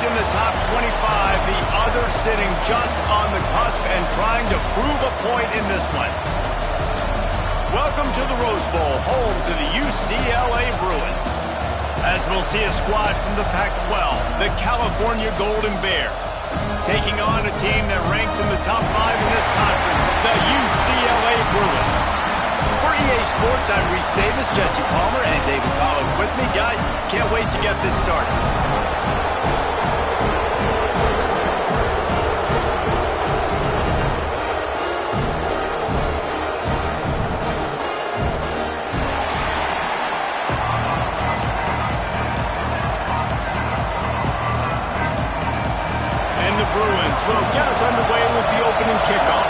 in the top 25, the other sitting just on the cusp and trying to prove a point in this one. Welcome to the Rose Bowl, home to the UCLA Bruins. As we'll see a squad from the Pac-12, the California Golden Bears, taking on a team that ranks in the top 5 in this conference, the UCLA Bruins. For EA Sports, I'm Reese Davis, Jesse Palmer, and David Powell with me. Guys, can't wait to get this started. Bruins will get us underway with the opening kickoff.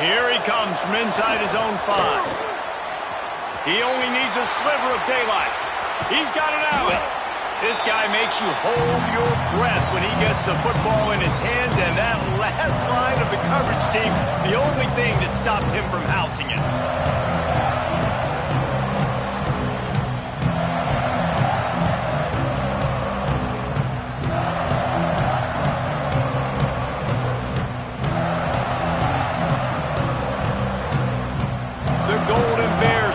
Here he comes from inside his own 5. He only needs a sliver of daylight. He's got it out. This guy makes you hold your breath when he gets the football in his hands, and that last line of the coverage team, the only thing that stopped him from housing it.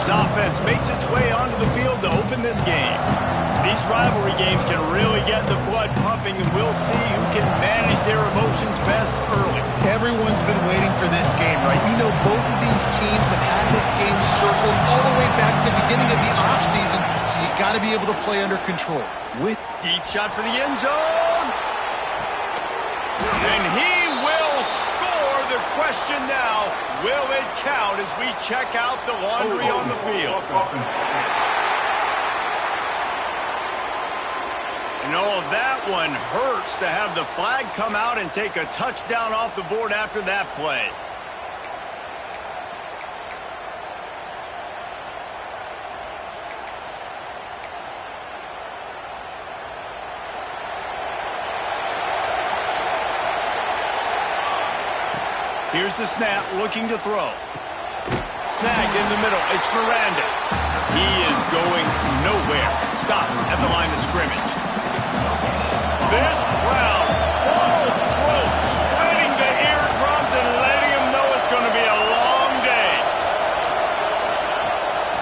Offense makes its way onto the field to open this game. These rivalry games can really get the blood pumping, and we'll see who can manage their emotions best early. Everyone's been waiting for this game, right? You know, both of these teams have had this game circled all the way back to the beginning of the offseason, so you got to be able to play under control. With deep shot for the end zone. And he will score. The question now, will it count as we check out the laundry on the field? And that one hurts to have the flag come out and take a touchdown off the board after that play. Here's the snap, looking to throw. Snagged in the middle, it's Miranda. He is going nowhere. Stop at the line of scrimmage. This crowd, full throat, spreading the eardrums and letting them know it's going to be a long day.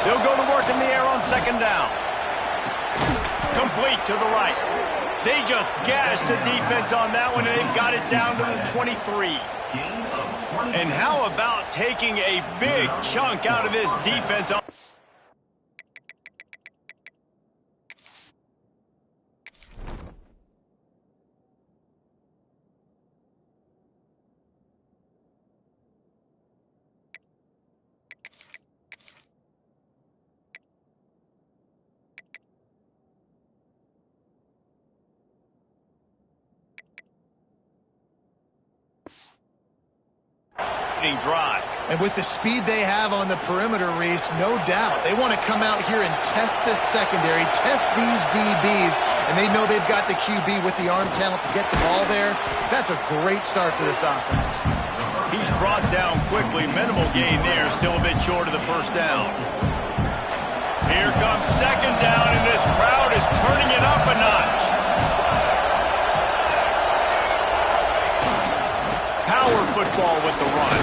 They'll go to work in the air on second down. Complete to the right. They just gashed the defense on that one, and they've got it down to the 23. And how about taking a big chunk out of this defense? Drive. And with the speed they have on the perimeter, Reese, no doubt they want to come out here and test this secondary, test these DBs, and they know they've got the QB with the arm talent to get the ball there. That's a great start for this offense. He's brought down quickly. Minimal gain there, still a bit short of the first down. Here comes second down, and this crowd is turning it up a notch. Power football with the run.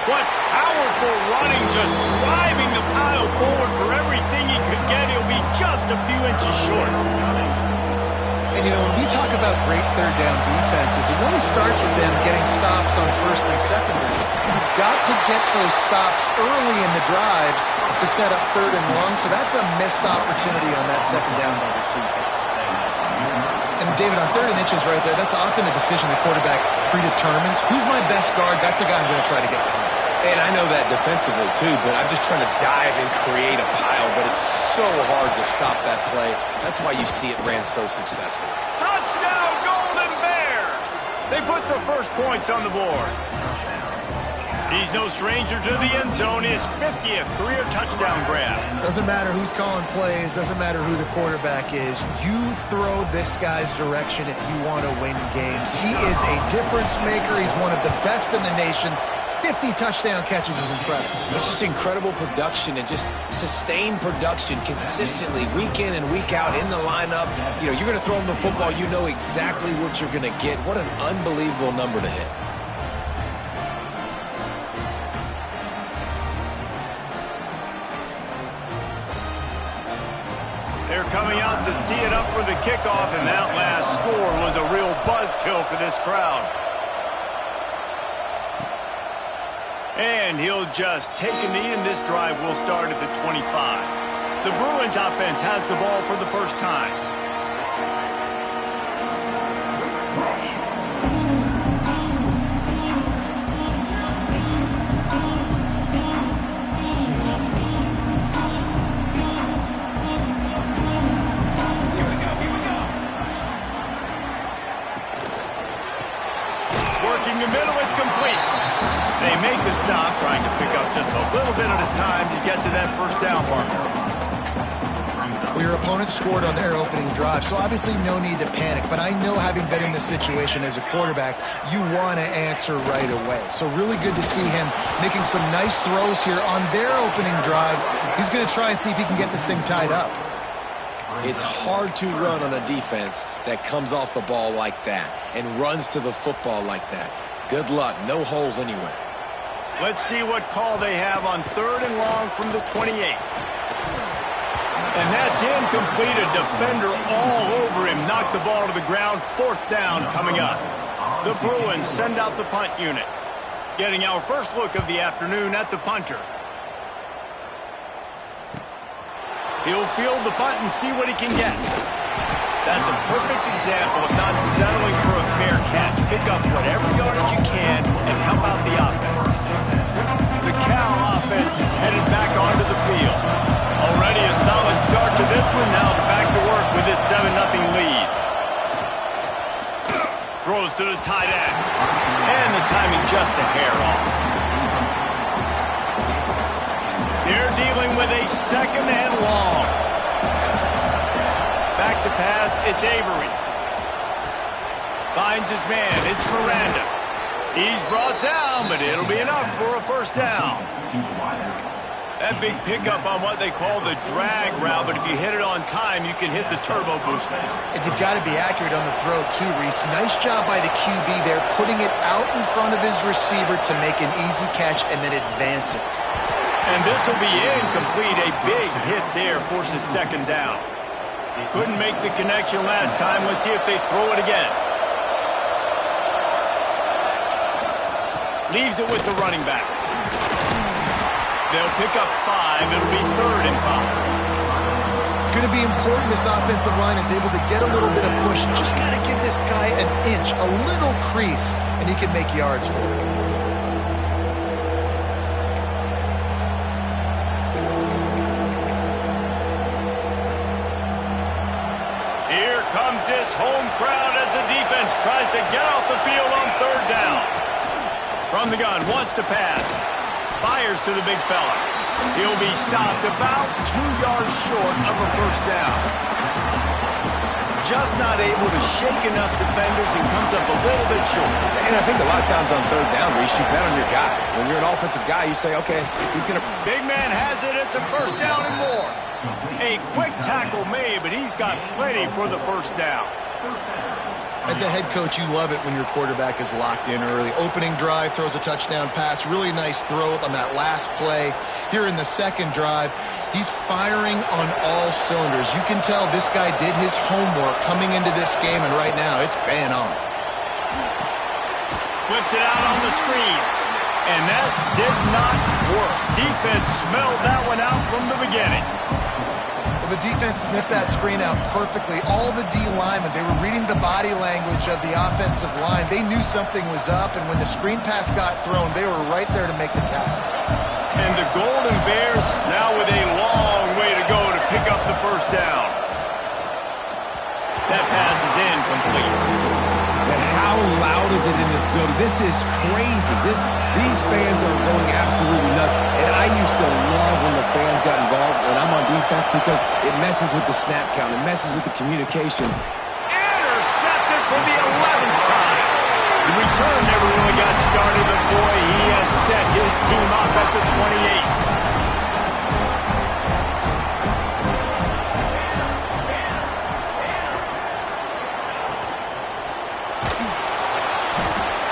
What powerful running, just driving the pile forward for everything he could get. He'll be just a few inches short. And, you know, when we talk about great third down defenses, it really starts with them getting stops on first and second down. You've got to get those stops early in the drives to set up third and long, so that's a missed opportunity on that second down by this defense. And, David, on third and inches right there, that's often a decision the quarterback predetermines. Who's my best guard? That's the guy I'm going to try to get behind. And I know that defensively, too, but I'm just trying to dive and create a pile, but it's so hard to stop that play. That's why you see it ran so successful. Touchdown, Golden Bears! They put the first points on the board. He's no stranger to the end zone. His 50th career touchdown grab. Doesn't matter who's calling plays. Doesn't matter who the quarterback is. You throw this guy's direction if you want to win games. He is a difference maker. He's one of the best in the nation. 50 touchdown catches is incredible. It's just incredible production and just sustained production consistently, week in and week out in the lineup. You know, you're going to throw him the football, you know exactly what you're going to get. What an unbelievable number to hit. They're coming out to tee it up for the kickoff, and that last score was a real buzzkill for this crowd. And he'll just take a knee, and this drive will start at the 25. The Bruins offense has the ball for the first time. Working the middle, it's complete. They make the stop, trying to pick up just a little bit at a time to get to that first down marker. Well, your opponent scored on their opening drive, so obviously no need to panic. But I know, having been in this situation as a quarterback, you want to answer right away. So really good to see him making some nice throws here on their opening drive. He's going to try and see if he can get this thing tied up. It's hard to run on a defense that comes off the ball like that and runs to the football like that. Good luck. No holes anywhere. Let's see what call they have on 3rd and long from the 28. And that's incomplete. A defender all over him. Knocked the ball to the ground. 4th down coming up. The Bruins send out the punt unit. Getting our first look of the afternoon at the punter. He'll field the punt and see what he can get. That's a perfect example of not settling for a fair catch. Pick up whatever yardage you can and help out the offense. The Cal offense is headed back onto the field. Already a solid start to this one. Now back to work with this 7-0 lead. Throws to the tight end. And the timing just a hair off. They're dealing with a 2nd and long. Back to pass, it's Avery. Finds his man, it's Miranda. He's brought down, but it'll be enough for a first down. That big pickup on what they call the drag route, but if you hit it on time, you can hit the turbo boosters. And you've got to be accurate on the throw too, Reese. Nice job by the QB there, putting it out in front of his receiver to make an easy catch and then advance it. And this will be incomplete. A big hit there forces 2nd down. Couldn't make the connection last time. Let's see if they throw it again. Leaves it with the running back. They'll pick up 5. It'll be 3rd and 5. It's going to be important this offensive line is able to get a little bit of push. Just got to give this guy an inch, a little crease, and he can make yards for it. Comes this home crowd as the defense tries to get off the field on 3rd down. From the gun, wants to pass. Fires to the big fella. He'll be stopped about 2 yards short of a first down. Just not able to shake enough defenders and comes up a little bit short. And I think a lot of times on 3rd down, Reese, you bet on your guy. When you're an offensive guy, you say, okay, he's going to... Big man has it. It's a first down and more. A quick tackle made, but he's got plenty for the first down. As a head coach, you love it when your quarterback is locked in early. Opening drive, throws a touchdown pass. Really nice throw on that last play. Here in the 2nd drive, he's firing on all cylinders. You can tell this guy did his homework coming into this game, and right now it's paying off. Flips it out on the screen. And that did not work. Defense smelled that one out from the beginning. Well, the defense sniffed that screen out perfectly. All the D linemen, they were reading the body language of the offensive line. They knew something was up, and when the screen pass got thrown, they were right there to make the tackle. And the Golden Bears now with a long way to go to pick up the first down. That pass is incomplete. But how loud is it in this building? This is crazy. These fans are going absolutely nuts. And I used to love when the fans got involved when I'm on defense because it messes with the snap count. It messes with the communication. Intercepted for the 11th time. The return never really got started, but boy, he has set his team up at the 28.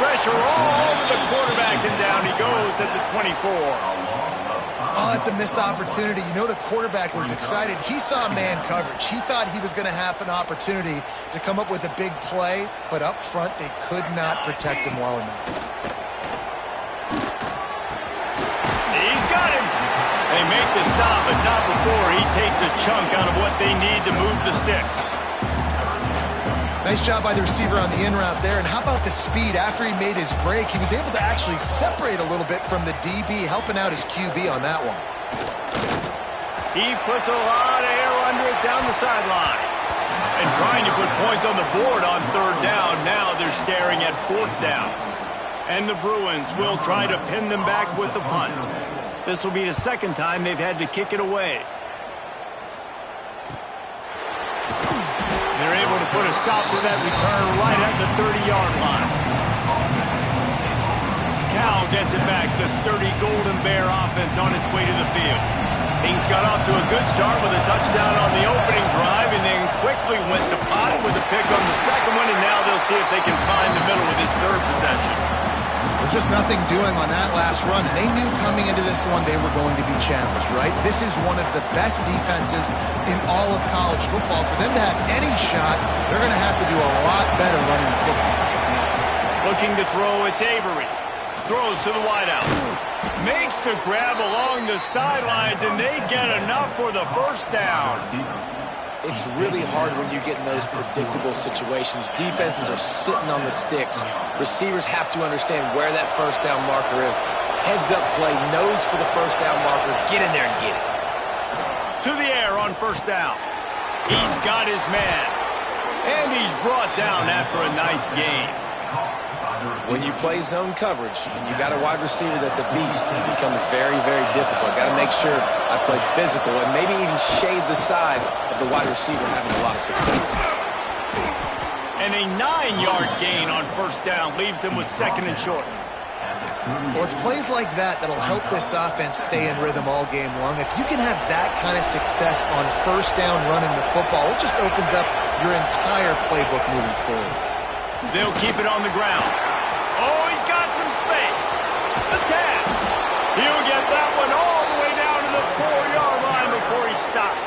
Pressure all over the quarterback, and down he goes at the 24. Oh, that's a missed opportunity. You know the quarterback was excited. He saw man coverage. He thought he was going to have an opportunity to come up with a big play, but up front they could not protect him well enough. He's got him. They make the stop, but not before he takes a chunk out of what they need to move the sticks. Nice job by the receiver on the in route there. And how about the speed? After he made his break, he was able to actually separate a little bit from the DB, helping out his QB on that one. He puts a lot of air under it down the sideline. And trying to put points on the board on third down. Now they're staring at fourth down. And the Bruins will try to pin them back with the punt. This will be the second time they've had to kick it away. They're able to put a stop to that return right at the 30-yard line. Cal gets it back. The sturdy Golden Bear offense on its way to the field. Things got off to a good start with a touchdown on the opening drive and then quickly went to pot with a pick on the second one, and now they'll see if they can find the middle with this third possession. Well, just nothing doing on that last run. They knew coming into this one they were going to be challenged, right? This is one of the best defenses in all of college football. For them to have any shot, they're going to have to do a lot better running the football. Looking to throw, it's Avery. Throws to the wideout. Makes the grab along the sidelines, and they get enough for the first down. It's really hard when you get in those predictable situations. Defenses are sitting on the sticks. Receivers have to understand where that first down marker is. Heads up play, nose for the first down marker. Get in there and get it. To the air on first down. He's got his man. And he's brought down after a nice gain. When you play zone coverage, and you got a wide receiver that's a beast, it becomes very, very difficult. Got to make sure I play physical and maybe even shade the side of the wide receiver having a lot of success. And a 9-yard gain on first down leaves them with second and short. Well, it's plays like that that'll help this offense stay in rhythm all game long. If you can have that kind of success on first down running the football, it just opens up your entire playbook moving forward. They'll keep it on the ground. Oh, he's got some space. The tap. He'll get that one all the way down to the 4-yard line before he stopped.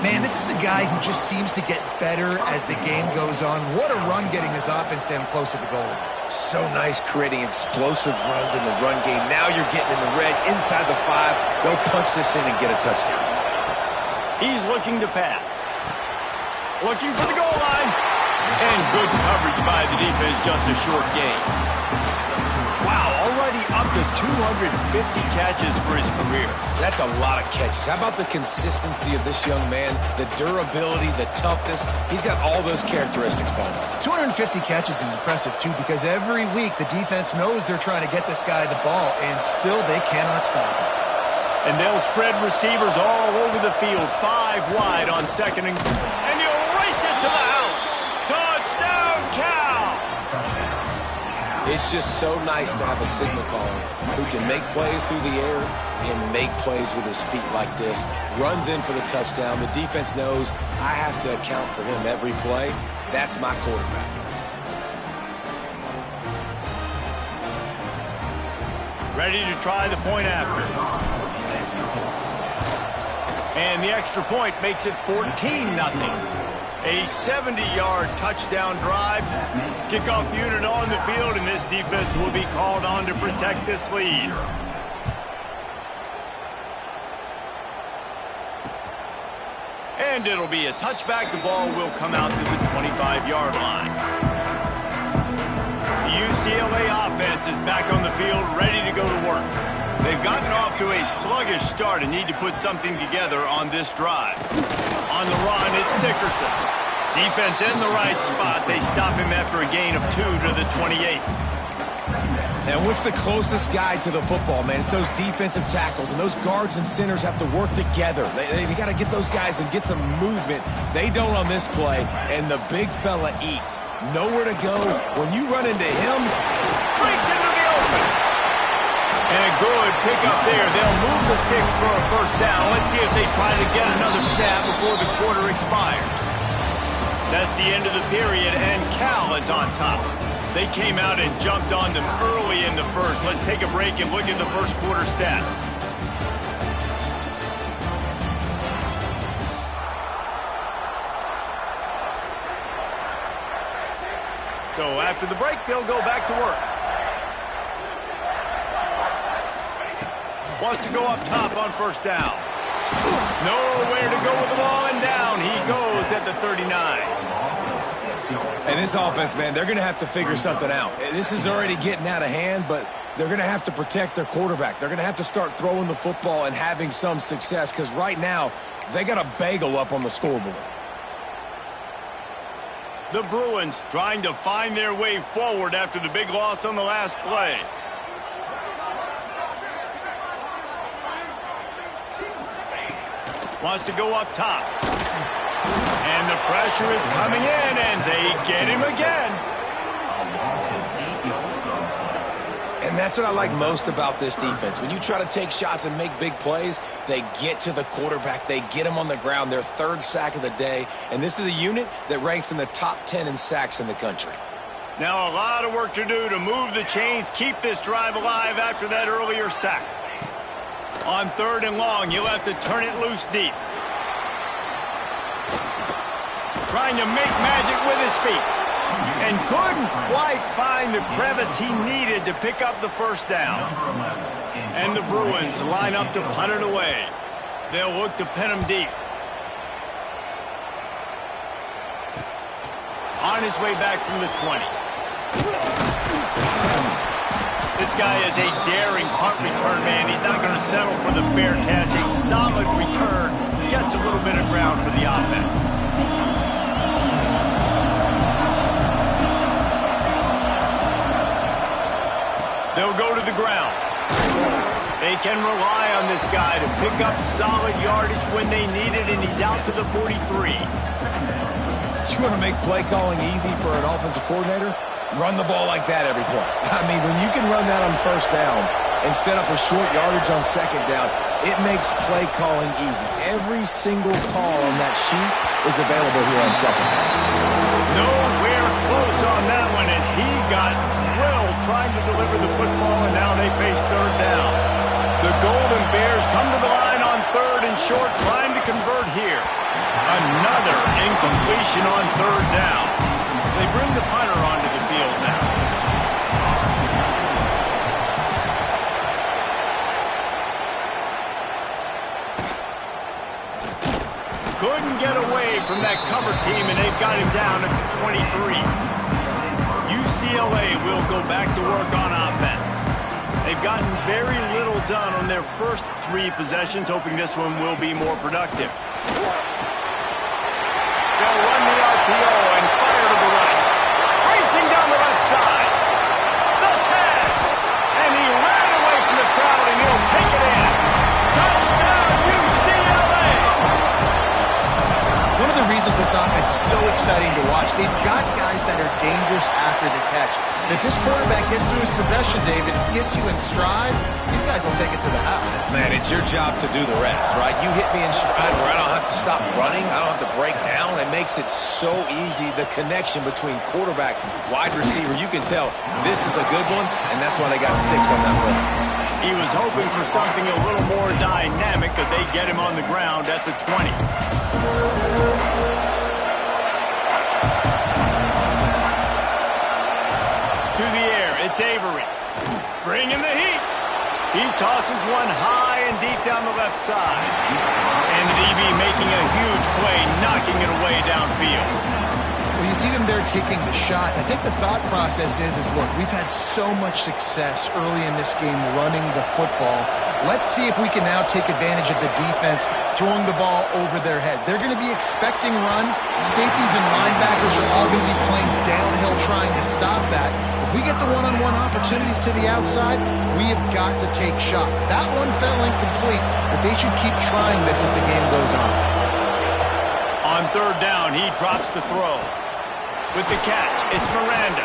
Man, this is a guy who just seems to get better as the game goes on. What a run getting his offense down close to the goal line. So nice creating explosive runs in the run game. Now you're getting in the red inside the 5. They'll punch this in and get a touchdown. He's looking to pass. Looking for the goal line. And good coverage by the defense, just a short gain. Wow, already up to 250 catches for his career. That's a lot of catches. How about the consistency of this young man, the durability, the toughness? He's got all those characteristics, Paul. 250 catches is impressive, too, because every week the defense knows they're trying to get this guy the ball, and still they cannot stop him. And they'll spread receivers all over the field, 5 wide on second and he'll race it to the house. Touchdown, Cal! It's just so nice to have a signal caller who can make plays through the air and make plays with his feet like this. Runs in for the touchdown. The defense knows I have to account for him every play. That's my quarterback. Ready to try the point after. And the extra point makes it 14-0. A 70-yard touchdown drive. Kickoff unit on the field, and this defense will be called on to protect this lead. And it'll be a touchback. The ball will come out to the 25-yard line. The UCLA offense is back on the field, ready to go to work. They've gotten off to a sluggish start and need to put something together on this drive. On the run, it's Dickerson. Defense in the right spot. They stop him after a gain of 2 to the 28. And what's the closest guy to the football, man? It's those defensive tackles, and those guards and centers have to work together. They got to get those guys and get some movement. They don't on this play, and the big fella eats. Nowhere to go. When you run into him, breaks into the open. And a good pickup there. They'll move the sticks for a first down. Let's see if they try to get another snap before the quarter expires. That's the end of the period, and Cal is on top. They came out and jumped on them early in the first. Let's take a break and look at the first quarter stats. So after the break, they'll go back to work. Wants to go up top on first down. Nowhere to go with the ball, and down he goes at the 39. And this offense, man, they're going to have to figure something out. This is already getting out of hand, but they're going to have to protect their quarterback. They're going to have to start throwing the football and having some success, because right now they got a bagel up on the scoreboard. The Bruins trying to find their way forward after the big loss on the last play. Wants to go up top. And the pressure is coming in, and they get him again. And that's what I like most about this defense. When you try to take shots and make big plays, they get to the quarterback. They get him on the ground. Their third sack of the day. And this is a unit that ranks in the top 10 in sacks in the country. Now a lot of work to do to move the chains, keep this drive alive after that earlier sack. On third and long, you'll have to turn it loose deep. Trying to make magic with his feet. And couldn't quite find the crevice he needed to pick up the first down. And the Bruins line up to punt it away. They'll look to pin him deep. On his way back from the 20. This guy is a daring punt return man. He's not going to settle for the fair catch. A solid return. Gets a little bit of ground for the offense. They'll go to the ground. They can rely on this guy to pick up solid yardage when they need it, and he's out to the 43. You want to make play calling easy for an offensive coordinator? Run the ball like that every play. I mean, when you can run that on first down and set up a short yardage on second down, it makes play calling easy. Every single call on that sheet is available here on second down. Nowhere close on that one as he got drilled trying to deliver the football, and now they face third down. The Golden Bears come to the line on third and short, trying to convert here. Another incompletion on third down. They bring the punter onto the field now. Couldn't get away from that cover team, and they've got him down at the 23. UCLA will go back to work on offense. They've gotten very little done on their first three possessions, hoping this one will be more productive. They'll run the RPO and fire to the right. Racing down the left side. The tag. And he ran away from the crowd, and he'll take it in. Touchdown, UCLA. One of the reasons this offense is so exciting to watch, they've got guys that are dangerous after the catch. And if this quarterback gets through his progression, David, gets you in stride, these guys will take it to the house. Man, it's your job to do the rest, right? You hit me in stride where I don't have to stop running. I don't have to break down. It makes it so easy, the connection between quarterback, wide receiver. You can tell this is a good one, and that's why they got 6 on that play. He was hoping for something a little more dynamic, but they get him on the ground at the 20. To the air, it's Avery. Bringing the heat. He tosses one high and deep down the left side. And the DB making a huge play, knocking it away downfield. Well, you see them there taking the shot. I think the thought process is look, we've had so much success early in this game running the football. Let's see if we can now take advantage of the defense throwing the ball over their heads. They're going to be expecting run. Safeties and linebackers are all going to be playing downhill trying to stop that. If we get the one-on-one opportunities to the outside, we have got to take shots. That one fell incomplete, but they should keep trying this as the game goes on. On third down, he drops the throw. With the catch, it's Miranda.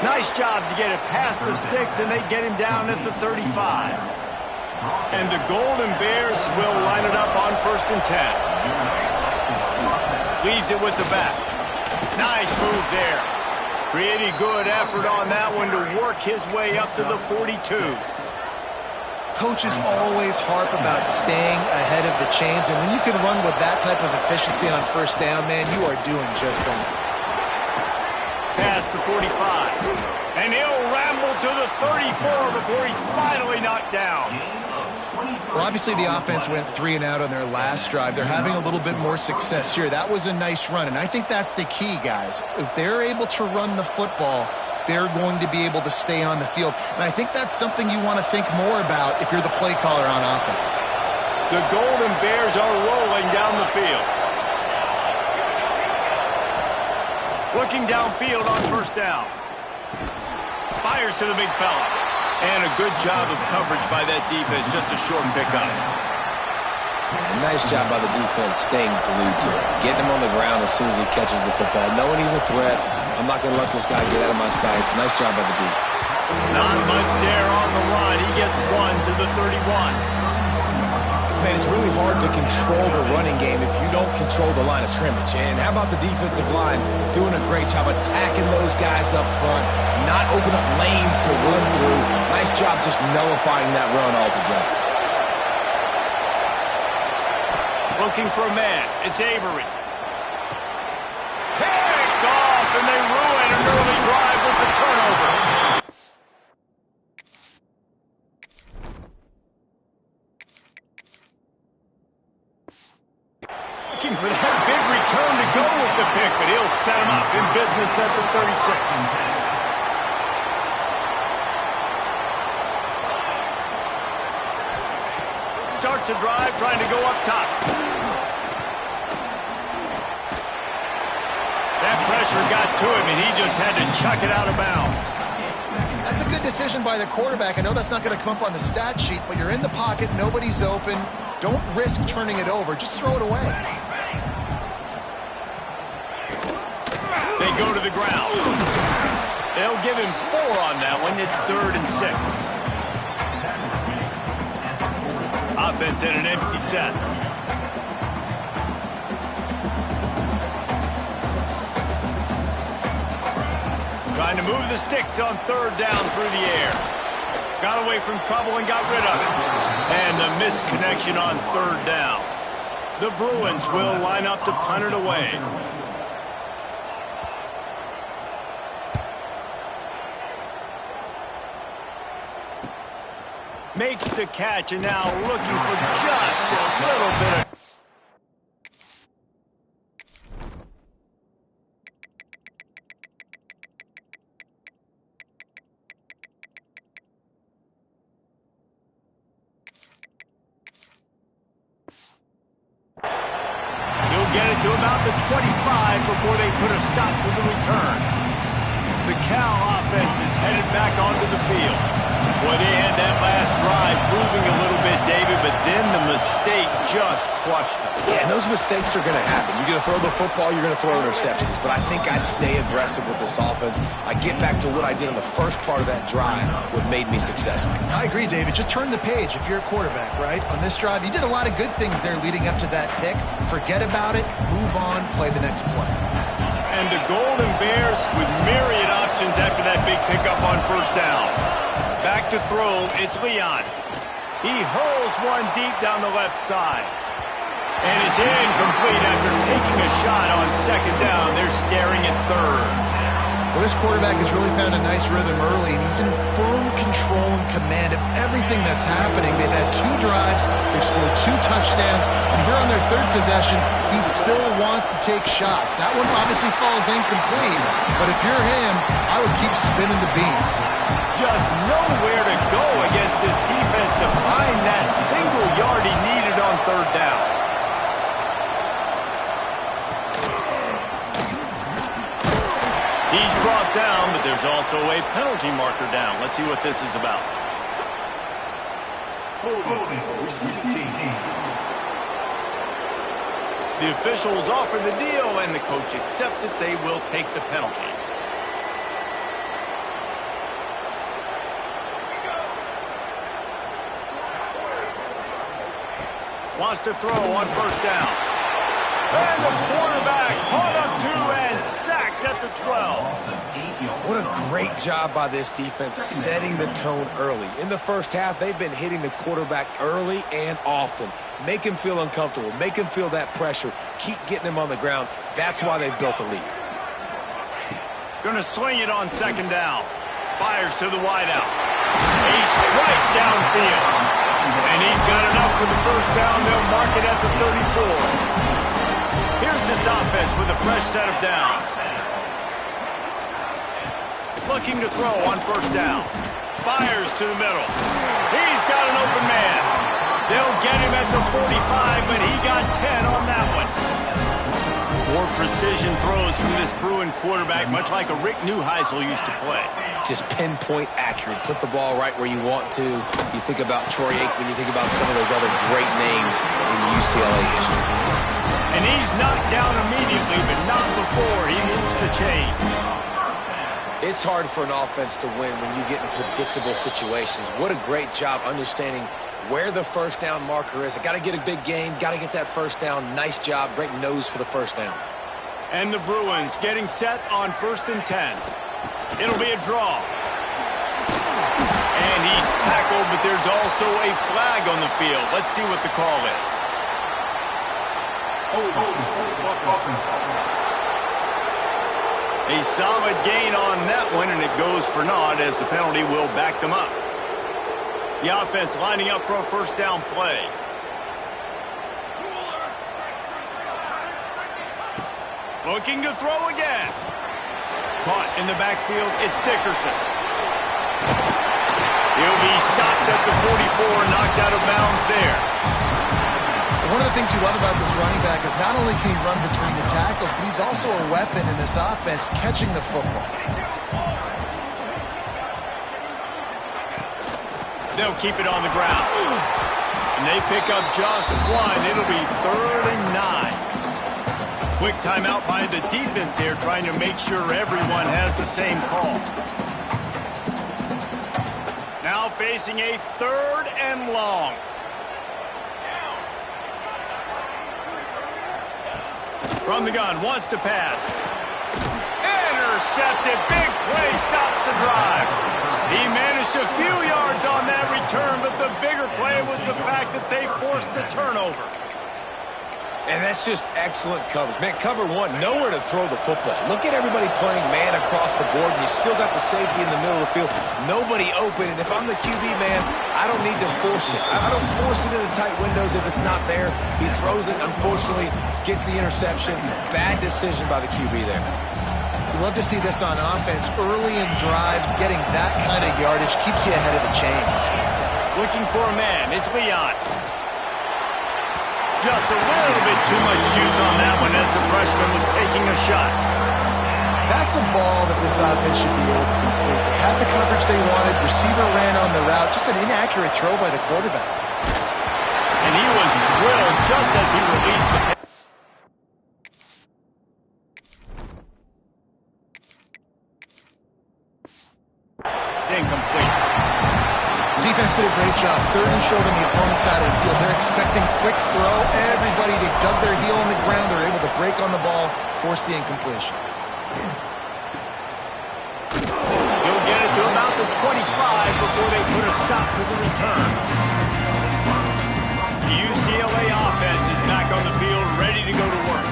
Nice job to get it past the sticks, and they get him down at the 35. And the Golden Bears will line it up on 1st and 10. Leaves it with the back. Nice move there. Pretty good effort on that one to work his way up to the 42. Coaches always harp about staying ahead of the chains, and when you can run with that type of efficiency on 1st down, man, you are doing just that. Past the 45. And he'll ramble to the 34 before he's finally knocked down. Well, obviously the offense went 3 and out on their last drive. They're having a little bit more success here. That was a nice run, and I think that's the key, guys. If they're able to run the football, they're going to be able to stay on the field. And I think that's something you want to think more about if you're the play caller on offense. The Golden Bears are rolling down the field. Looking downfield on 1st down. Fires to the big fella. And a good job of coverage by that defense. Just a short pickup. Nice job by the defense staying glued to it. Getting him on the ground as soon as he catches the football. Knowing he's a threat. I'm not going to let this guy get out of my sights. Nice job by the D. Not much there on the run. He gets 1 to the 31. Man, it's really hard to control the running game if you don't control the line of scrimmage. And how about the defensive line doing a great job attacking those guys up front, not open up lanes to run through. Nice job just nullifying that run altogether. Looking for a man. It's Avery. Picked off, and they ruin an early drive with the turnover. Looking for that big return to go with the pick, but he'll set him up in business at the 36. Starts a drive trying to go up top. That pressure got to him, and he just had to chuck it out of bounds. That's a good decision by the quarterback. I know that's not going to come up on the stat sheet, but you're in the pocket, nobody's open. Don't risk turning it over. Just throw it away. They go to the ground. They'll give him 4 on that one. It's 3rd and 6. Offense in an empty set. Trying to move the sticks on 3rd down through the air. Got away from trouble and got rid of it. And the misconnection on 3rd down. The Bruins will line up to punt it away. Makes the catch, and now looking for just a little bit of... He'll get it to about the 25 before they put a stop to the return. The Cal offense is headed back onto the field. Well, they had that last drive moving a little bit, David, but then the mistake just crushed them. Yeah, and those mistakes are going to happen. You're going to throw the football, you're going to throw interceptions. But I think I stay aggressive with this offense. I get back to what I did in the first part of that drive, what made me successful. I agree, David. Just turn the page if you're a quarterback, right? On this drive, you did a lot of good things there leading up to that pick. Forget about it, move on, play the next play. And the Golden Bears with myriad options after that big pickup on 1st down. Back to throw, it's Leon. He hurls one deep down the left side. And it's incomplete after taking a shot on 2nd down. They're staring at 3rd. Well, this quarterback has really found a nice rhythm early, and he's in firm control and command of everything that's happening. They've had 2 drives, they've scored 2 touchdowns, and here on their 3rd possession, he still wants to take shots. That one obviously falls incomplete, but if you're him, I would keep spinning the beam. Just nowhere to go against this defense to find that single yard he needed on 3rd down. He's brought down, but there's also a penalty marker down. Let's see what this is about. The officials offer the deal, and the coach accepts it. They will take the penalty. wants to throw on first down. And the quarterback caught up to and sacked at the 12. What a great job by this defense setting the tone early. In the first half, they've been hitting the quarterback early and often. Make him feel uncomfortable. Make him feel that pressure. Keep getting him on the ground. That's why they've built a lead. Going to swing it on second down. Fires to the wideout. A strike downfield. And he's got enough for the first down. They'll mark it at the 34. Here's this offense with a fresh set of downs. Looking to throw on first down. Fires to the middle. He's got an open man. They'll get him at the 45, but he got 10 on that one. More precision throws from this Bruin quarterback, much like a Rick Neuheisel used to play. Just pinpoint accurate. Put the ball right where you want to. You think about Troy Aikman, you think about some of those other great names in UCLA history. And he's knocked down immediately, but not before he moves the chain. It's hard for an offense to win when you get in predictable situations. What a great job understanding where the first down marker is. I got to get a big gain, got to get that first down. Nice job, great nose for the first down. And the Bruins getting set on 1st and 10. It'll be a draw. And he's tackled, but there's also a flag on the field. Let's see what the call is. A solid gain on that one, and it goes for naught as the penalty will back them up. The offense lining up for a first down play. Looking to throw again. Caught in the backfield, it's Dickerson. He'll be stopped at the 44, knocked out of bounds there. One of the things you love about this running back is not only can he run between the tackles, but he's also a weapon in this offense catching the football. They'll keep it on the ground. And they pick up just one. It'll be 3rd and 9. Quick timeout by the defense there, trying to make sure everyone has the same call. Now facing a 3rd and long. From the gun, wants to pass. Intercepted, big play, stops the drive. He managed a few yards on that return, but the bigger play was the fact that they forced the turnover. And that's just excellent coverage. Man, cover one, nowhere to throw the football. Look at everybody playing man across the board, and you still got the safety in the middle of the field. Nobody open, and if I'm the QB, man, I don't need to force it. I don't force it into tight windows if it's not there. He throws it, unfortunately, gets the interception. Bad decision by the QB there. You love to see this on offense. Early in drives, getting that kind of yardage keeps you ahead of the chains. Looking for a man, it's Leon. Just a little bit too much juice on that one as the freshman was taking a shot. That's a ball that this offense should be able to complete. They had the coverage they wanted. Receiver ran on the route. Just an inaccurate throw by the quarterback. And he was drilled just as he released the pass. Incomplete. Defense did a great job. 3rd and short on the opponent's side of the field. They're expecting quick throw. Everybody dug their heel on the ground. They're able to break on the ball, force the incompletion. He'll get it to about the 25 before they put a stop to the return. The UCLA offense is back on the field, ready to go to work.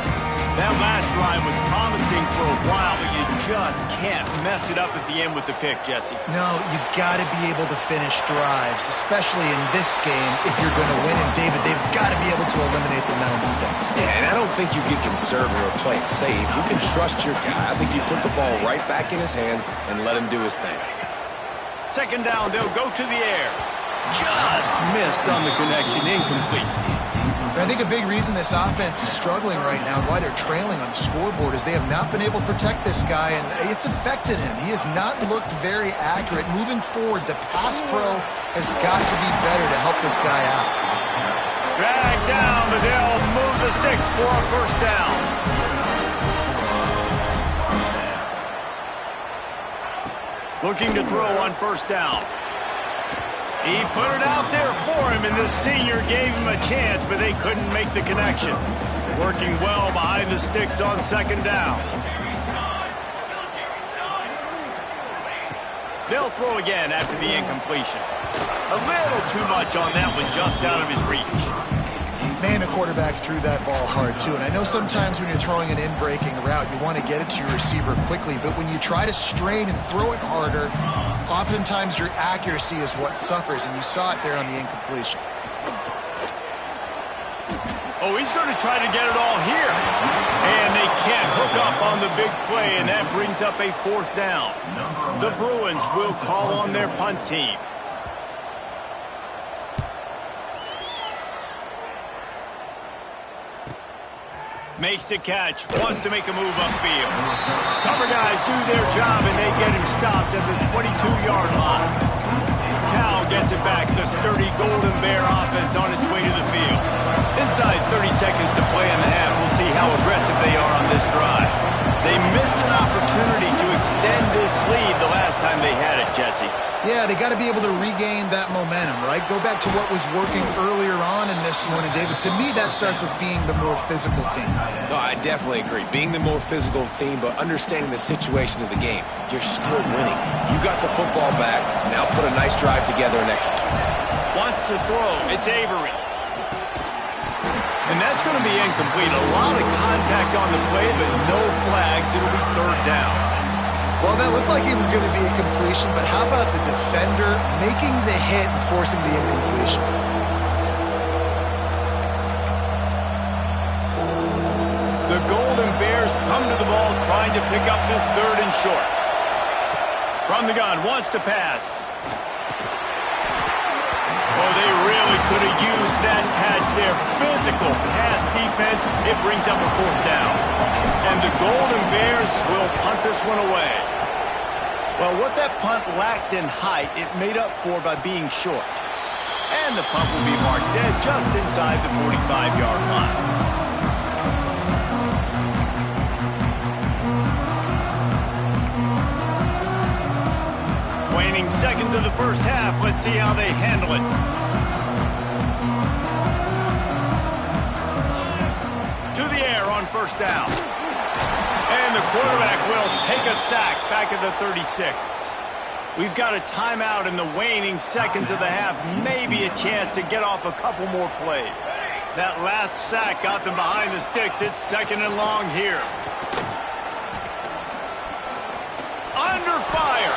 That last drive was promising for a while, but you just can't mess it up at the end with the pick, Jesse. No, you got to be able to finish drives, especially in this game if you're going to win. And David, they've got to be able to eliminate the mental mistakes. Yeah, and I don't think you get conservative or play it safe. You can trust your guy. I think you put the ball right back in his hands and let him do his thing. 2nd down, they'll go to the air. Just missed on the connection, incomplete. I think a big reason this offense is struggling right now, why they're trailing on the scoreboard, is they have not been able to protect this guy, and it's affected him. He has not looked very accurate. Moving forward, the pass pro has got to be better to help this guy out. Dragged down, but they'll move the sticks for a first down. Looking to throw on first down. He put it out there for him, and the senior gave him a chance, but they couldn't make the connection. Working well behind the sticks on second down. They'll throw again after the incompletion. A little too much on that one, just out of his reach. Man, the quarterback threw that ball hard, too. And I know sometimes when you're throwing an in-breaking route, you want to get it to your receiver quickly. But when you try to strain and throw it harder, oftentimes your accuracy is what suffers. And you saw it there on the incompletion. Oh, he's going to try to get it all here. And they can't hook up on the big play, and that brings up a fourth down. The Bruins will call on their punt team. Makes the catch, wants to make a move upfield. Cover guys do their job, and they get him stopped at the 22-yard line. Cal gets it back, the sturdy Golden Bear offense on its way to the field. Inside 30 seconds to play in the half. We'll see how aggressive they are on this drive. They missed an opportunity to extend this lead the last time they had it, Jesse. Yeah, they got to be able to regain that momentum, right? Go back to what was working earlier on in this one. And, David, to me, that starts with being the more physical team. No, I definitely agree. Being the more physical team, but understanding the situation of the game. You're still winning. You got the football back. Now put a nice drive together and execute. Wants to throw. It's Avery. And that's going to be incomplete. A lot of contact on the play, but no flags. It'll be third down. Well, that looked like it was going to be a completion, but how about the defender making the hit and forcing the incompletion? The Golden Bears come to the ball, trying to pick up this third and short. From the gun, wants to pass. Oh, they really could have used that catch there. Physical pass defense. It brings up a fourth down. And the Golden Bears will punt this one away. Well, what that punt lacked in height, it made up for by being short. And the punt will be marked dead just inside the 45-yard line. Waning seconds of the first half. Let's see how they handle it. To the air on first down. And the quarterback will take a sack back at the 36. We've got a timeout in the waning seconds of the half. Maybe a chance to get off a couple more plays. That last sack got them behind the sticks. It's second and long here. Under fire.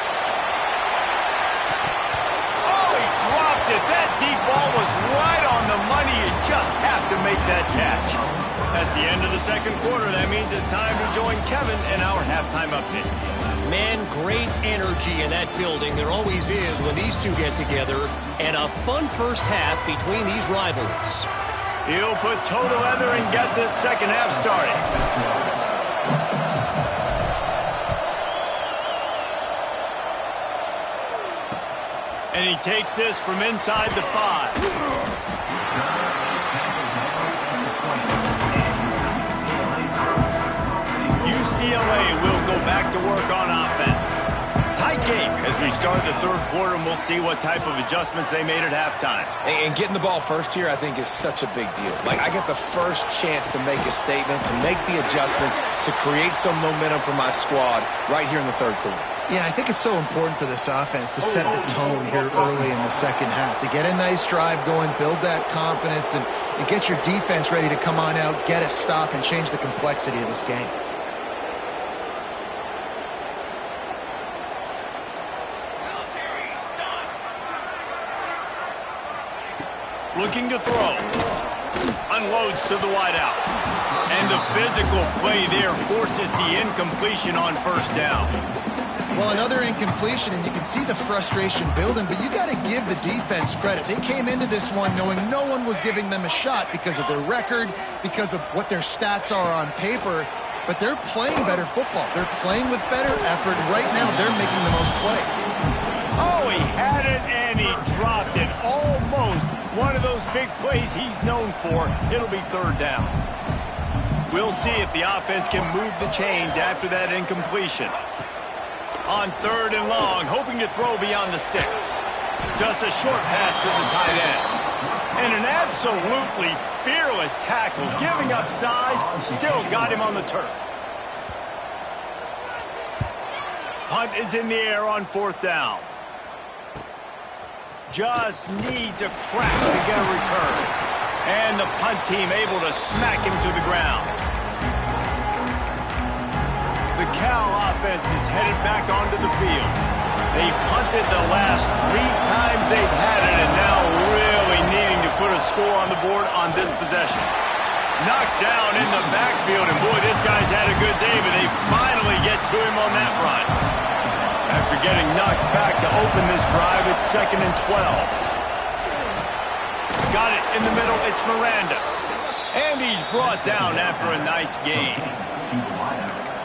Oh, he dropped it. That deep ball was right on the money. You just have to make that catch. That's the end of the second quarter. That means it's time to join Kevin in our halftime update. Man, great energy in that building. There always is when these two get together. And a fun first half between these rivals. He'll put toe to leather and get this second half started. And he takes this from inside the 5. UCLA will go back to work on offense. Tight game as we start the third quarter, and we'll see what type of adjustments they made at halftime. And getting the ball first here, I think, is such a big deal. Like, I get the first chance to make a statement, to make the adjustments, to create some momentum for my squad right here in the third quarter. Yeah, I think it's so important for this offense to set the tone here early in the second half, to get a nice drive going, build that confidence, and get your defense ready to come on out, get a stop, and change the complexity of this game. Looking to throw. Unloads to the wideout. And the physical play there forces the incompletion on first down. Well, another incompletion, and you can see the frustration building, but you got to give the defense credit. They came into this one knowing no one was giving them a shot because of their record, because of what their stats are on paper, but they're playing better football. They're playing with better effort. Right now, they're making the most plays. Oh, he had it, and he dropped it. Almost one of those big plays he's known for. It'll be third down. We'll see if the offense can move the chains after that incompletion. On third and long, hoping to throw beyond the sticks. Just a short pass to the tight end. And an absolutely fearless tackle, giving up size, still got him on the turf. Punt is in the air on 4th down. Just needs a crack to get a return. And the punt team able to smack him to the ground. The Cal offense is headed back onto the field. They've punted the last 3 times they've had it, and now really needing to put a score on the board on this possession. Knocked down in the backfield, and boy, this guy's had a good day, but they finally get to him on that run. After getting knocked back to open this drive, it's 2nd and 12. Got it in the middle, it's Miranda. And he's brought down after a nice gain.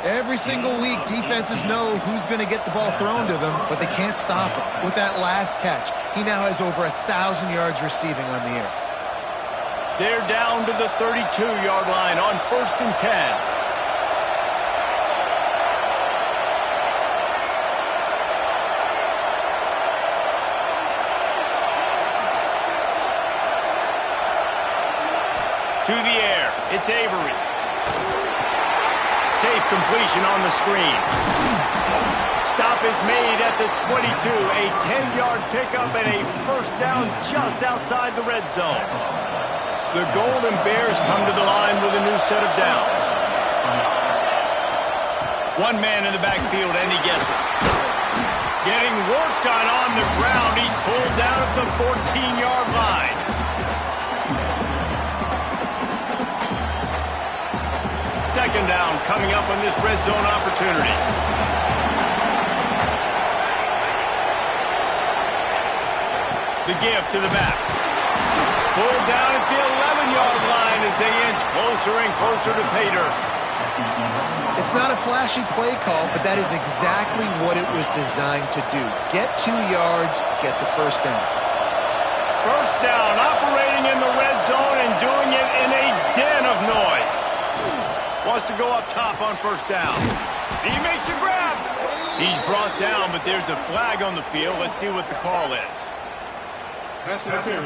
Every single week, defenses know who's going to get the ball thrown to them, but they can't stop him. With that last catch, he now has over 1,000 yards receiving on the air. They're down to the 32-yard line on 1st and 10. To the air, it's Avery. Safe completion on the screen. Stop is made at the 22. A 10-yard pickup and a 1st down just outside the red zone. The Golden Bears come to the line with a new set of downs. One man in the backfield, and he gets it. Getting worked on the ground. He's pulled down at the 14-yard line. Second down coming up on this red zone opportunity. The give to the back. Pulled down at the 11-yard line as they inch closer and closer to pay dirt. It's not a flashy play call, but that is exactly what it was designed to do. Get 2 yards, get the 1st down. 1st down, operating in the red zone and doing it in a den of noise. Wants to go up top on 1st down. He makes a grab. He's brought down, but there's a flag on the field. Let's see what the call is. Pass interference,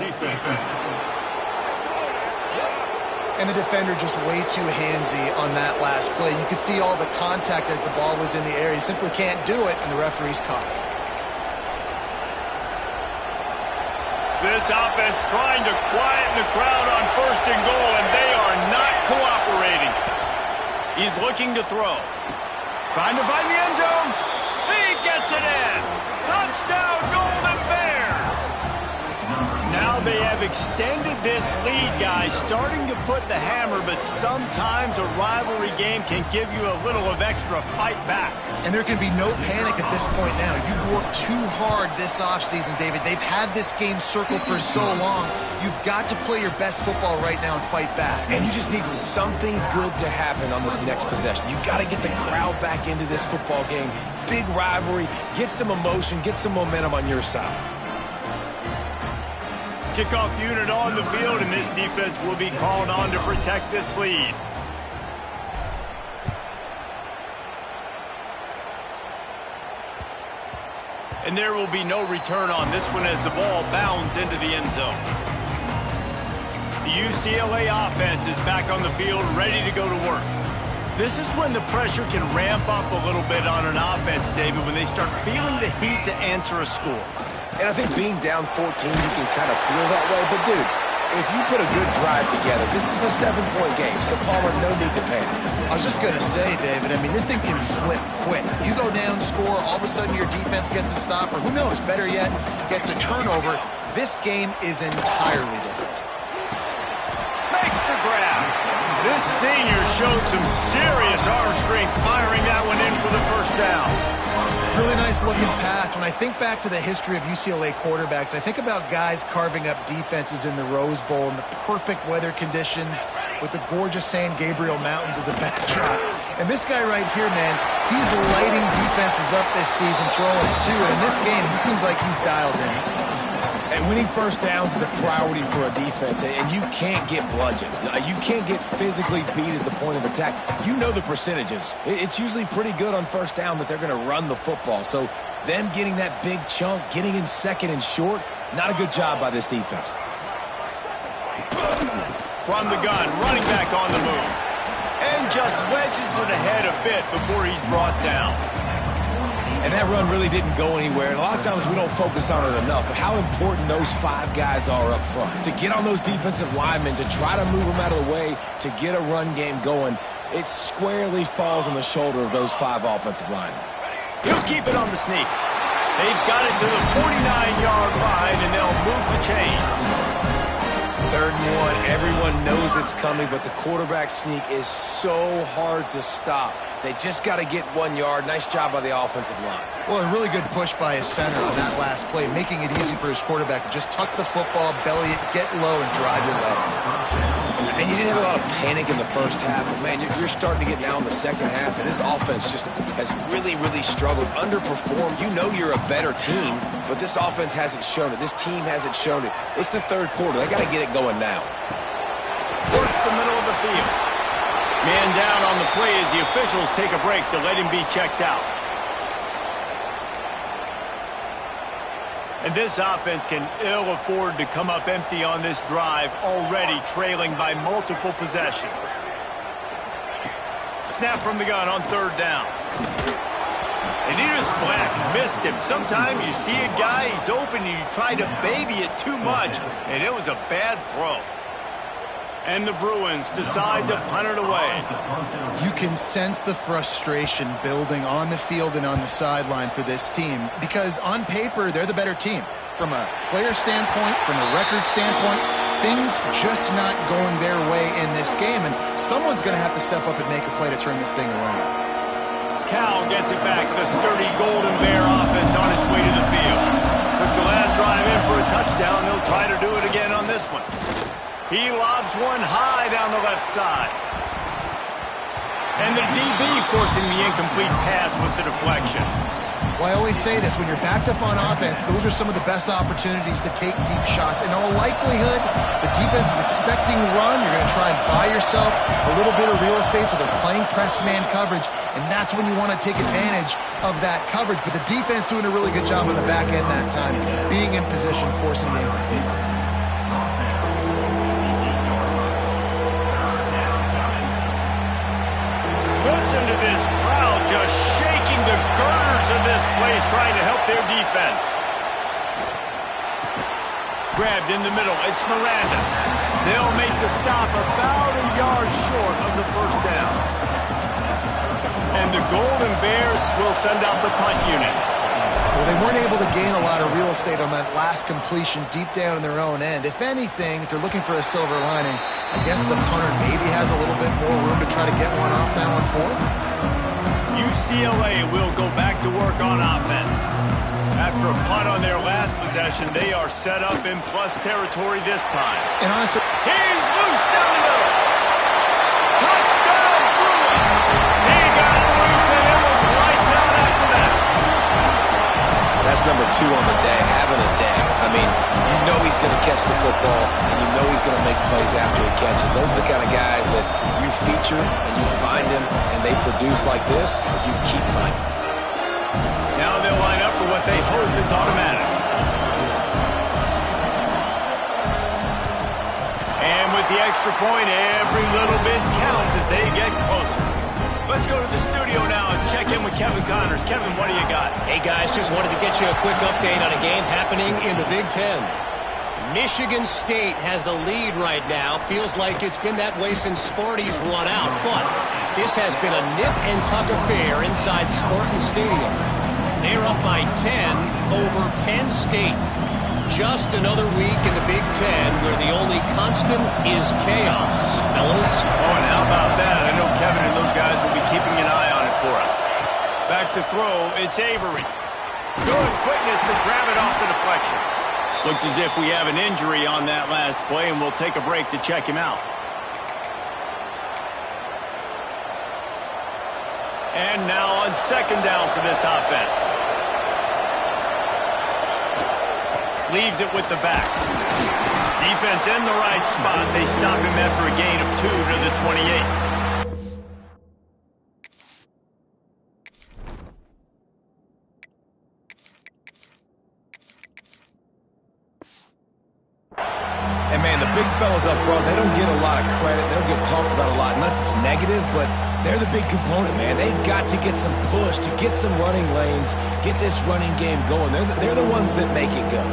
defense. And the defender just way too handsy on that last play. You could see all the contact as the ball was in the air. He simply can't do it, and the referee's caught it. This offense trying to quieten the crowd on 1st and goal, and they are not cooperating. He's looking to throw. Trying to find the end zone. He gets it in. Touchdown, Golden Bears. Now they have extended this lead, guys, starting to put the hammer, but sometimes a rivalry game can give you a little of extra fight back. And there can be no panic at this point now. You worked too hard this offseason, David. They've had this game circled for so long. You've got to play your best football right now and fight back. And you just need something good to happen on this next possession. You got to get the crowd back into this football game. Big rivalry. Get some emotion. Get some momentum on your side. Kickoff unit on the field, and this defense will be called on to protect this lead. And there will be no return on this one as the ball bounds into the end zone. The UCLA offense is back on the field, ready to go to work. This is when the pressure can ramp up a little bit on an offense, David, when they start feeling the heat to answer a score. And I think being down 14, you can kind of feel that way. But, dude, if you put a good drive together, this is a 7-point game. So, Palmer, no need to panic. I was just going to say, David, I mean, this thing can flip quick. You go down, score, all of a sudden your defense gets a stop, or who knows, better yet, gets a turnover. This game is entirely different. Makes the grab. This senior showed some serious arm strength firing that one in for the 1st down. Really nice looking pass. When I think back to the history of UCLA quarterbacks, I think about guys carving up defenses in the Rose Bowl in the perfect weather conditions with the gorgeous San Gabriel Mountains as a backdrop. And this guy right here, man, he's lighting defenses up this season, throwing it too. And in this game, he seems like he's dialed in. And winning 1st downs is a priority for a defense, and you can't get bludgeoned. You can't get physically beat at the point of attack. You know the percentages. It's usually pretty good on 1st down that they're going to run the football. So Them getting that big chunk, getting in second and short, not a good job by this defense. From the gun, running back on the move. And just wedges it ahead a bit before he's brought down. And that run really didn't go anywhere. And a lot of times we don't focus on it enough, but how important those 5 guys are up front. To get on those defensive linemen, to try to move them out of the way, to get a run game going, it squarely falls on the shoulder of those 5 offensive linemen. He'll keep it on the sneak. They've got it to the 49-yard line, and they'll move the chains. 3rd and 1, everyone knows it's coming, but the quarterback sneak is so hard to stop. They just got to get 1 yard. Nice job by the offensive line. Well, a really good push by his center on that last play, making it easy for his quarterback to just tuck the football, belly it, get low, and drive your legs. And you didn't have a lot of panic in the first half, but, man, you're starting to get now in the second half, and this offense just has really, really struggled, underperformed. You know you're a better team, but this offense hasn't shown it. This team hasn't shown it. It's the 3rd quarter. They got to get it going now. Works the middle of the field. Man down on the play as the officials take a break to let him be checked out. And this offense can ill afford to come up empty on this drive, already trailing by multiple possessions. Snap from the gun on 3rd down. And he just flat missed him. Sometimes you see a guy, he's open, and you try to baby it too much, and it was a bad throw. And the Bruins decide to punt it away. You can sense the frustration building on the field and on the sideline for this team because on paper, they're the better team. From a player standpoint, from a record standpoint, things just not going their way in this game, and someone's going to have to step up and make a play to turn this thing around. Cal gets it back. The sturdy Golden Bear offense on its way to the field. Took the last drive in for a touchdown. They'll try to do it again on this one. He lobs one high down the left side. And the DB forcing the incomplete pass with the deflection. Well, I always say this, when you're backed up on offense, those are some of the best opportunities to take deep shots. In all likelihood, the defense is expecting run. You're going to try and buy yourself a little bit of real estate, so they're playing press man coverage, and that's when you want to take advantage of that coverage. But the defense doing a really good job on the back end that time, being in position, forcing the incomplete. Listen to this crowd just shaking the girders of this place, trying to help their defense. Grabbed in the middle, it's Miranda. They'll make the stop about a yard short of the 1st down. And the Golden Bears will send out the punt unit. Well, they weren't able to gain a lot of real estate on that last completion deep down in their own end. If anything, if you're looking for a silver lining, I guess the punter maybe has a little bit more room to try to get one off now on 4th. UCLA will go back to work on offense. After a punt on their last possession, they are set up in plus territory this time. And honestly, he's loose down the middle. Touchdown, Bruins! He got loose and it was lights out after that. That's number 2 on the day, having a day. I mean, you know he's going to catch the football, and you know he's going to make plays after he catches. Those are the kind of guys that you feature, and you find them, and they produce like this, you keep finding them. Now they'll line up for what they hope is automatic. And with the extra point, every little bit counts as they get closer. Let's go to the studio now and check in with Kevin Connors. Kevin, what do you got? Hey, guys, just wanted to get you a quick update on a game happening in the Big Ten. Michigan State has the lead right now. Feels like it's been that way since Sparty's run out. But this has been a nip-and-tuck affair inside Spartan Stadium. They're up by 10 over Penn State. Just another week in the Big Ten where the only constant is chaos. Fellas? Oh, and how about that? I know Kevin and those guys will be keeping an eye on it for us. Back to throw, it's Avery. Good quickness to grab it off the deflection. Looks as if we have an injury on that last play, and we'll take a break to check him out. And now on 2nd down for this offense. Leaves it with the back. Defense in the right spot. They stop him after a gain of 2 to the 28. man, the big fellas up front, they don't get a lot of credit. They don't get talked about a lot unless it's negative, but they're the big component, man. They've got to get some push, to get some running lanes, get this running game going. They're the ones that make it go.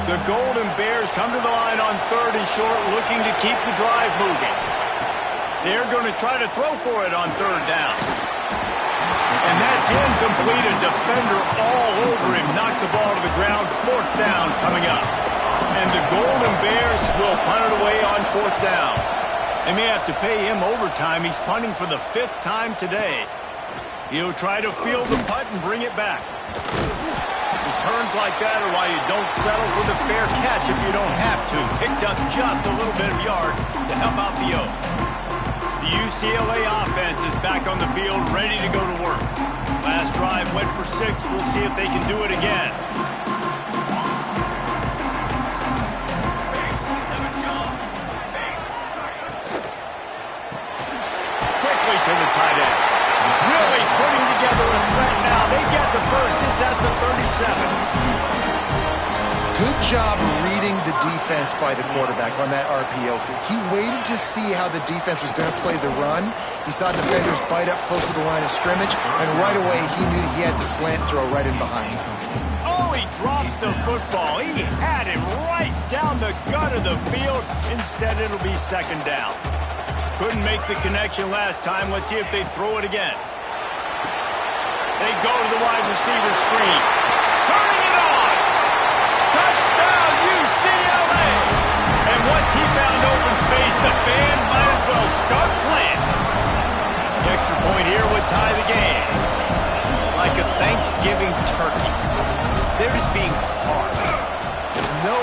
The Golden Bears come to the line on 3rd and short, looking to keep the drive moving. They're going to try to throw for it on 3rd down. And that's incomplete. A defender all over him. Knocked the ball to the ground. 4th down coming up. And the Golden Bears will punt it away on 4th down. They may have to pay him overtime. He's punting for the 5th time today. He'll try to field the punt and bring it back. Returns like that are why you don't settle for the fair catch if you don't have to. Picks up just a little bit of yards to help out the O. The UCLA offense is back on the field, ready to go to work. Last drive went for 6. We'll see if they can do it again. Quickly to the tight end. Really putting together a threat now. They get the first. It's at the 37. Good job reading the defense by the quarterback on that RPO feed. He waited to see how the defense was going to play the run. He saw defenders bite up close to the line of scrimmage, and right away he knew he had the slant throw right in behind him. Oh, he drops the football. He had him right down the gut of the field. Instead, it'll be 2nd down. Couldn't make the connection last time. Let's see if they throw it again. They go to the wide receiver screen. Turning it on. Touchdown, UCLA! And once he found open space, the band might as well start playing. The extra point here would tie the game. Like a Thanksgiving turkey. They're just being carved. No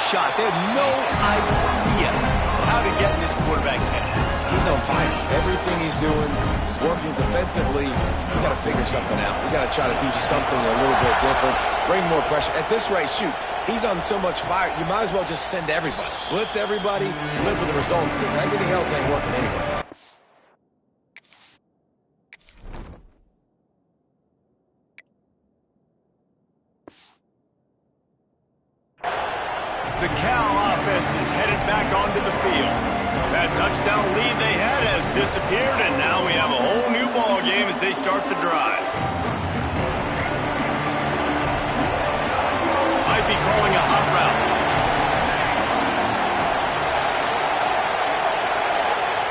shot. They have no idea how to get in this quarterback's head. He's on fire. Everything he's doing is working defensively. We got to figure something out. We got to try to do something a little bit different. Bring more pressure. At this rate, shoot, he's on so much fire, you might as well just send everybody. Blitz everybody, live with the results, because everything else ain't working anyways. The Cal offense is headed back onto the field. That touchdown lead they had has disappeared, and now we have a whole new ball game as they start the drive. Might be calling a hot route.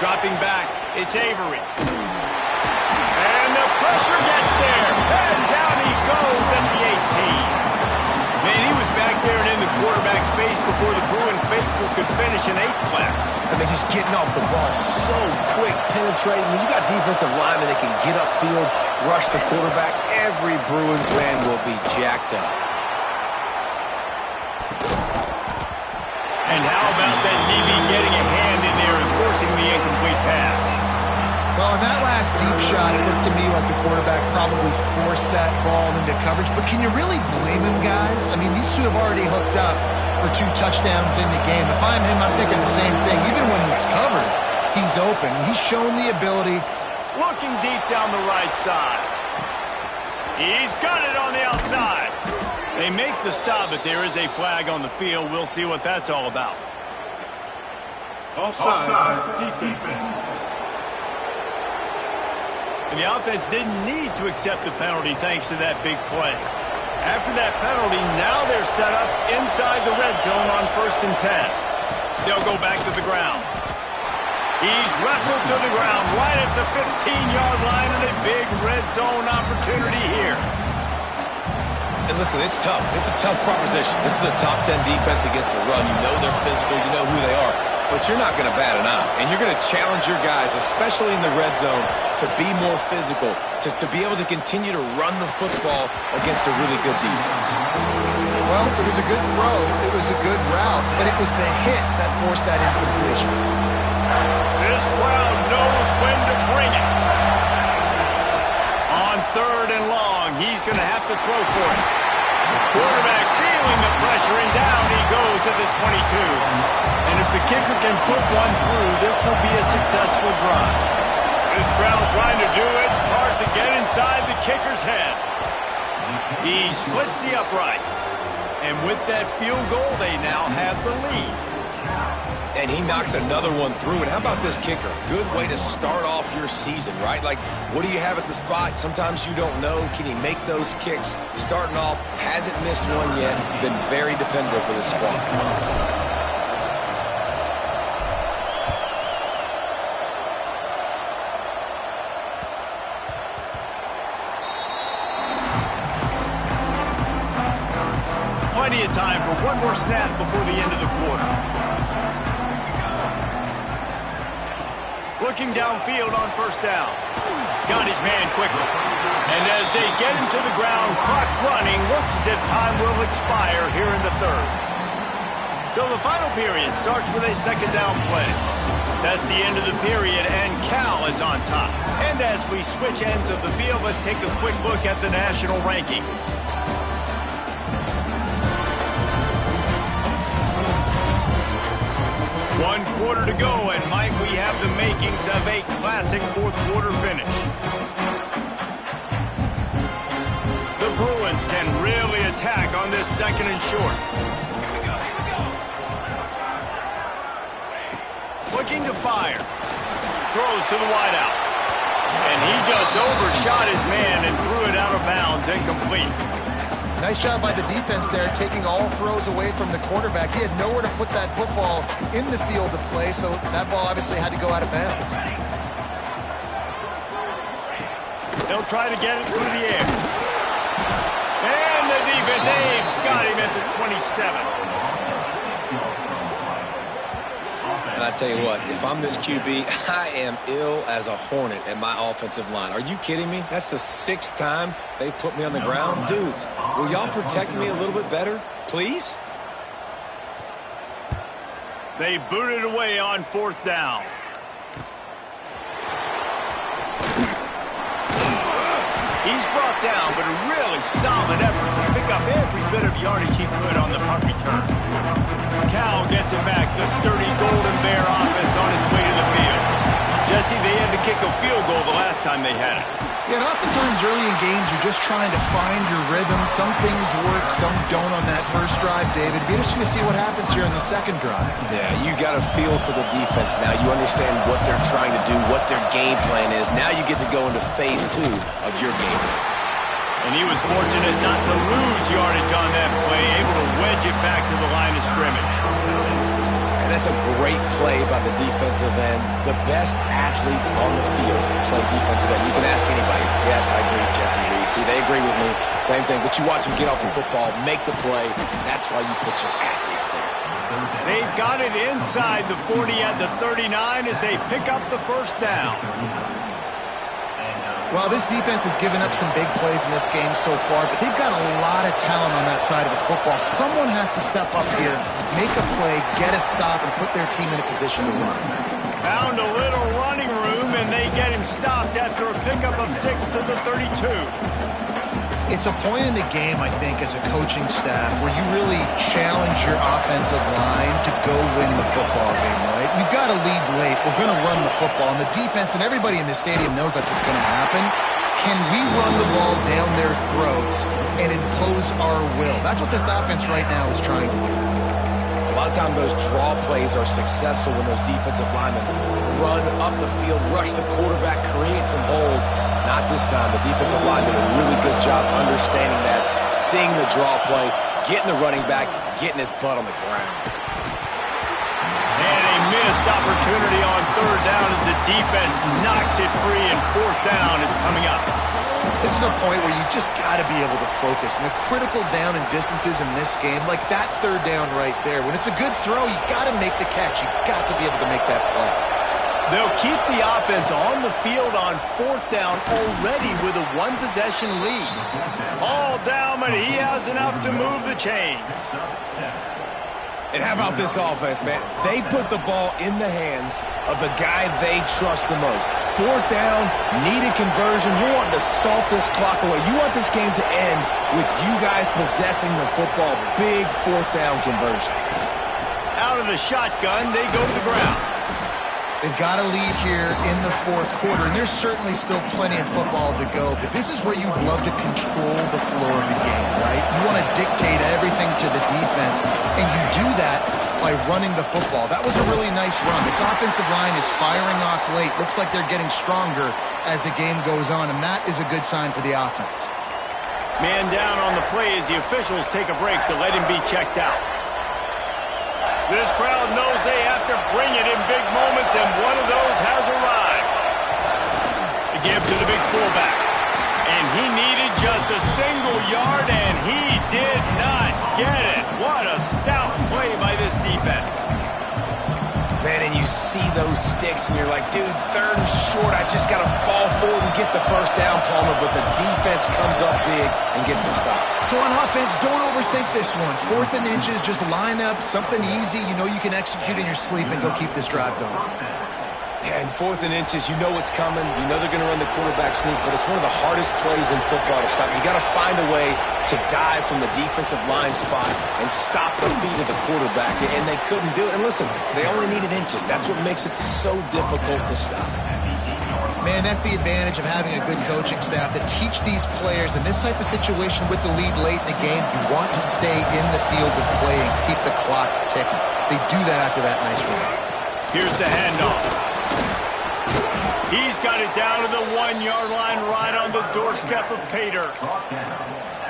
Dropping back, it's Avery. And the pressure gets there. And down he goes at the 18. Man, he was back there and in the quarterback's face before the Bruin faithful could finish an 8 play. I mean, just getting off the ball so quick, penetrating. When you got defensive linemen that can get upfield, rush the quarterback, every Bruins fan will be jacked up. And how about that DB getting a hand in there and forcing the incomplete pass? Well, in that last deep shot, it looked to me like the quarterback probably forced that ball into coverage. But can you really blame him, guys? I mean, these two have already hooked up for 2 touchdowns in the game. If I'm him, I'm thinking the same thing. Even when he's covered, he's open. He's shown the ability. Looking deep down the right side. He's got it on the outside. They make the stop, but there is a flag on the field. We'll see what that's all about. Offside. Defense. And the offense didn't need to accept the penalty thanks to that big play. After that penalty, now they're set up inside the red zone on 1st and 10. They'll go back to the ground. He's wrestled to the ground right at the 15-yard line, and a big red zone opportunity here. And listen, it's tough. It's a tough proposition. This is the top 10 defense against the run. You know they're physical. You know who they are. But you're not going to bat an eye. And you're going to challenge your guys, especially in the red zone, to be more physical, to be able to continue to run the football against a really good defense. Well, it was a good throw. It was a good route. But it was the hit that forced that incompletion. This crowd knows when to bring it. On 3rd and long, he's going to have to throw for it. Quarterback feeling the pressure, and down he goes at the 22. And if the kicker can put one through, this will be a successful drive. This crowd trying to do its part to get inside the kicker's head. He splits the uprights. And with that field goal, they now have the lead. And he knocks another one through. And how about this kicker? Good way to start off your season, right? Like, what do you have at the spot? Sometimes you don't know. Can he make those kicks? Starting off, hasn't missed one yet. Been very dependable for this squad. Plenty of time for one more snap before the end of the quarter. Looking downfield on first down. Got his man quickly. And as they get him to the ground, clock running, looks as if time will expire here in the third. So the final period starts with a second down play. That's the end of the period, and Cal is on top. And as we switch ends of the field, let's take a quick look at the national rankings. One quarter to go, and might we have the makings of a classic fourth quarter finish. The Bruins can really attack on this second and short. Looking to fire. Throws to the wideout. And he just overshot his man and threw it out of bounds, incomplete. Nice job by the defense there, taking all throws away from the quarterback. He had nowhere to put that football in the field to play, so that ball obviously had to go out of bounds. They'll try to get it through the air. And the defense, they've got him at the 27. And I tell you what, if I'm this QB, I am ill as a hornet at my offensive line. Are you kidding me? That's the 6th time they put me on the ground. Dudes, will y'all protect me a little bit better, please? They boot it away on fourth down. He's brought down, but a really solid effort to pick up every bit of yardage he could on the punt return. Cal gets it back. The sturdy Golden Bear offense on its way to the field. Jesse, they had to kick a field goal the last time they had it. Yeah, and oftentimes early in games, you're just trying to find your rhythm. Some things work, some don't on that first drive, David. It'd be interesting to see what happens here in the second drive. Yeah, you got a feel for the defense now. You understand what they're trying to do, what their game plan is. Now you get to go into phase 2 of your game plan. And he was fortunate not to lose yardage on that play, able to wedge it back to the line of scrimmage. And that's a great play by the defensive end. The best athletes on the field play defensive end. You can ask anybody. Yes, I agree, Jesse Reese. See, they agree with me. Same thing. But you watch them get off the football, make the play. That's why you put your athletes there. They've got it inside the 40 at the 39 as they pick up the first down. Well, this defense has given up some big plays in this game so far, but they've got a lot of talent on that side of the football. Someone has to step up here, make a play, get a stop, and put their team in a position to run. Found a little running room, and they get him stopped after a pickup of 6 to the 32. It's a point in the game, I think, as a coaching staff where you really challenge your offensive line to go win the football game, right? We've got to lead late. We're going to run the football. And the defense and everybody in the stadium knows that's what's going to happen. Can we run the ball down their throats and impose our will? That's what this offense right now is trying to do. A lot of times those draw plays are successful when those defensive linemen run up the field, rush the quarterback, create some holes. Not this time. The defensive line did a really good job understanding that, seeing the draw play, getting the running back, getting his butt on the ground. And a missed opportunity on third down as the defense knocks it free, and fourth down is coming up. This is a point where you just got to be able to focus. And the critical down and distances in this game, like that third down right there, when it's a good throw, you got to make the catch. You got to be able to make that play. They'll keep the offense on the field on fourth down already with a one-possession lead. All down, but he has enough to move the chains. And how about this offense, man? They put the ball in the hands of the guy they trust the most. Fourth down, need a conversion. You want to salt this clock away. You want this game to end with you guys possessing the football. Big fourth down conversion. Out of the shotgun, they go to the ground. They've got a lead here in the fourth quarter, and there's certainly still plenty of football to go, but this is where you'd love to control the flow of the game, right? You You want to dictate everything to the defense, and you do that by running the football. That was a really nice run. This offensive line is firing off late. Looks like they're getting stronger as the game goes on, and that is a good sign for the offense. Man down on the play as the officials take a break to let him be checked out. This crowd knows they have to bring it in big moments, and one of those has arrived. To give to the big fullback. And he needed just a single yard, and he did not get it. What a stout play by this defense. Man, and you see those sticks, and you're like, dude, 3rd and short. I just got to fall forward and get the first down, Palmer. But the defense comes up big and gets the stop. So on offense, don't overthink this one. 4th and inches, just line up something easy. You know you can execute in your sleep and go keep this drive going. Yeah, and 4th and inches, you know what's coming. You know they're going to run the quarterback sneak, but it's one of the hardest plays in football to stop. You got to find a way to dive from the defensive line spot and stop the feet of the quarterback, and they couldn't do it. And listen, they only needed inches. That's what makes it so difficult to stop. Man, that's the advantage of having a good coaching staff to teach these players in this type of situation with the lead late in the game. You want to stay in the field of play and keep the clock ticking. They do that after that nice run. Here's the handoff. He's got it down to the 1-yard line right on the doorstep of Pater.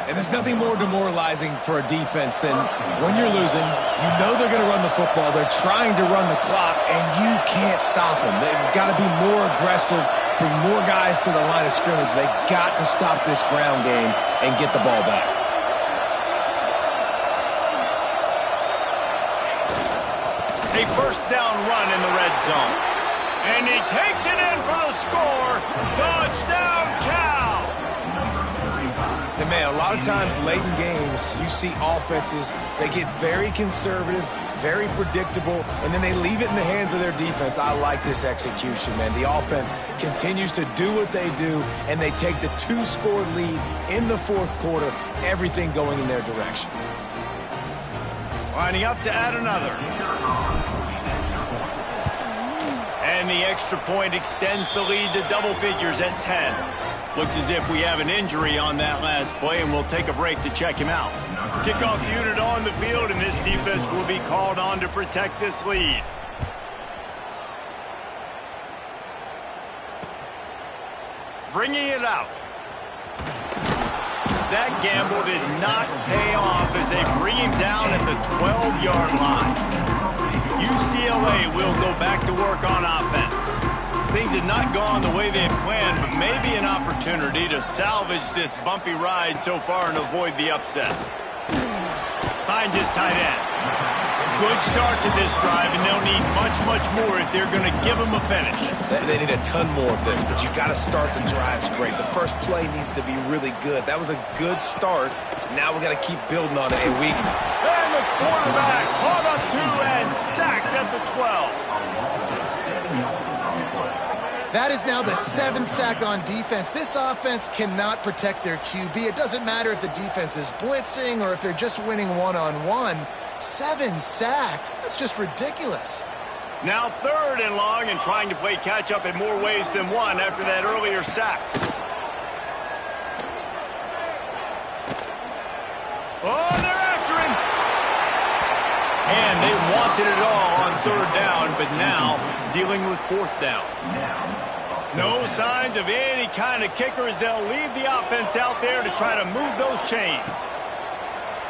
And there's nothing more demoralizing for a defense than when you're losing, you know they're going to run the football, they're trying to run the clock, and you can't stop them. They've got to be more aggressive, bring more guys to the line of scrimmage. They've got to stop this ground game and get the ball back. A first down run in the red zone. And he takes it in for the score. Touchdown, Cal! And man, a lot of times late in games, you see offenses, they get very conservative, very predictable, and then they leave it in the hands of their defense. I like this execution, man. The offense continues to do what they do, and they take the 2-score lead in the 4th quarter, everything going in their direction. Lining up to add another. And the extra point extends the lead to double figures at 10. Looks as if we have an injury on that last play, and we'll take a break to check him out. Kickoff unit on the field, and this defense will be called on to protect this lead. Bringing it out. That gamble did not pay off as they bring him down at the 12-yard line. UCLA will go back to work on offense. Things had not gone the way they had planned, but maybe an opportunity to salvage this bumpy ride so far and avoid the upset. Finds his tight end. Good start to this drive, and they'll need much, much more if they're going to give him a finish. They need a ton more of this, but you got to start the drives great. The first play needs to be really good. That was a good start. Now we got to keep building on it, and we... And the quarterback caught up to and sacked at the 12. That is now the 7th sack on defense. This offense cannot protect their QB. It doesn't matter if the defense is blitzing or if they're just winning one-on-one. 7 sacks? That's just ridiculous. Now 3rd and long and trying to play catch-up in more ways than one after that earlier sack. Oh, they're after him! And they wanted it all on 3rd down, but now dealing with 4th down. No signs of any kind of kicker as they'll leave the offense out there to try to move those chains.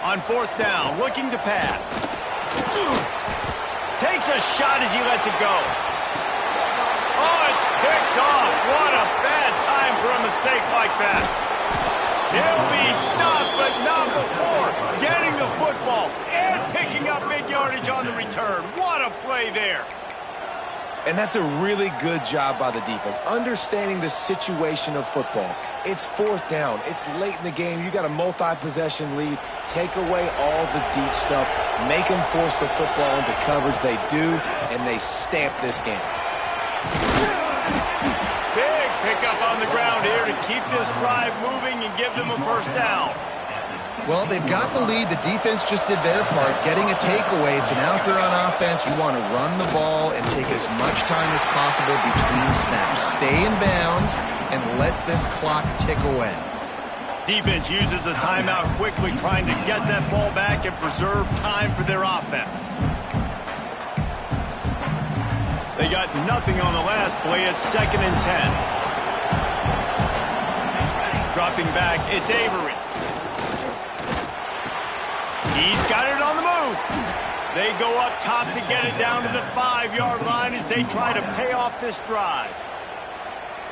On 4th down, looking to pass. Takes a shot as he lets it go. Oh, it's picked off. What a bad time for a mistake like that. He'll be stopped, but not before getting the football and picking up big yardage on the return. What a play there. And that's a really good job by the defense, understanding the situation of football. It's 4th down. It's late in the game. You got a multi-possession lead. Take away all the deep stuff. Make them force the football into coverage. They do, and they stamp this game. Big pickup on the ground here to keep this drive moving and give them a first down. Well, they've got the lead. The defense just did their part, getting a takeaway. So now if you're on offense, you want to run the ball and take as much time as possible between snaps. Stay in bounds and let this clock tick away. Defense uses a timeout quickly, trying to get that ball back and preserve time for their offense. They got nothing on the last play. It's 2nd and 10. Dropping back, it's Avery. He's got it on the move. They go up top to get it down to the 5-yard line as they try to pay off this drive.